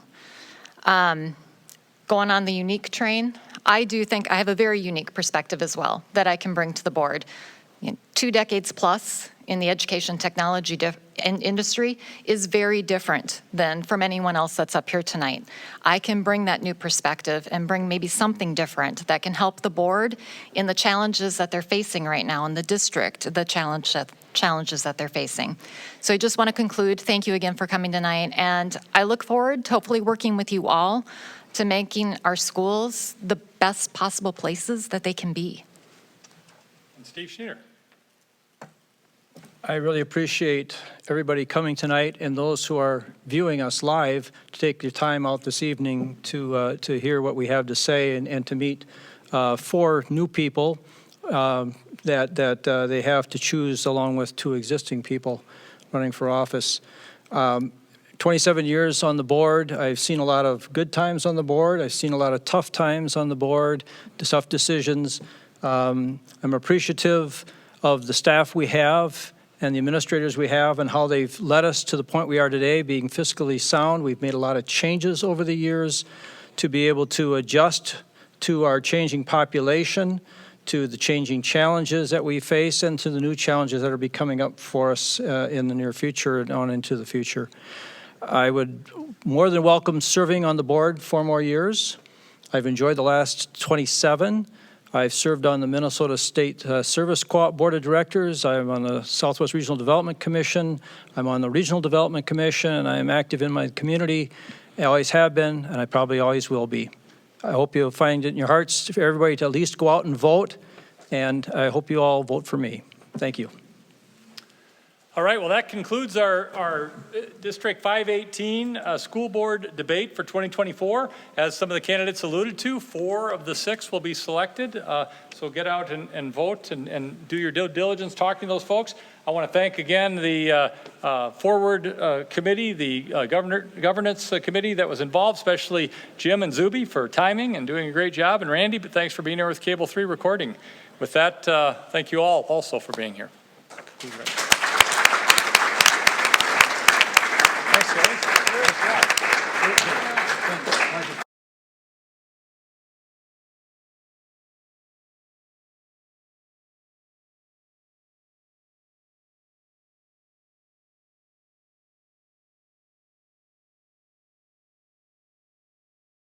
S3: Going on the unique train, I do think I have a very unique perspective as well that I can bring to the board. 2 decades plus in the education technology industry is very different than from anyone else that's up here tonight. I can bring that new perspective and bring maybe something different that can help the board in the challenges that they're facing right now in the district, the challenges that they're facing. So I just want to conclude. Thank you again for coming tonight, and I look forward to hopefully working with you all to making our schools the best possible places that they can be.
S1: And Steve Schneider.
S2: I really appreciate everybody coming tonight and those who are viewing us live to take your time out this evening to hear what we have to say and to meet 4 new people that they have to choose along with 2 existing people running for office. 27 years on the board. I've seen a lot of good times on the board. I've seen a lot of tough times on the board, tough decisions. I'm appreciative of the staff we have and the administrators we have and how they've led us to the point we are today, being fiscally sound. We've made a lot of changes over the years to be able to adjust to our changing population, to the changing challenges that we face, and to the new challenges that are be coming up for us in the near future and on into the future. I would more than welcome serving on the board 4 more years. I've enjoyed the last 27. I've served on the Minnesota State Service Co-op Board of Directors. I'm on the Southwest Regional Development Commission. I'm on the Regional Development Commission, and I am active in my community. I always have been, and I probably always will be. I hope you'll find it in your hearts for everybody to at least go out and vote, and I hope you all vote for me. Thank you.
S1: All right, well, that concludes our District 518 school board debate for 2024. As some of the candidates alluded to, 4 of the 6 will be selected. So get out and vote and do your due diligence talking to those folks. I want to thank again the Forward Committee, the Governance Committee that was involved, especially Jim and Zuby for timing and doing a great job, and Randy, but thanks for being here with Cable 3 recording. With that, thank you all also for being here.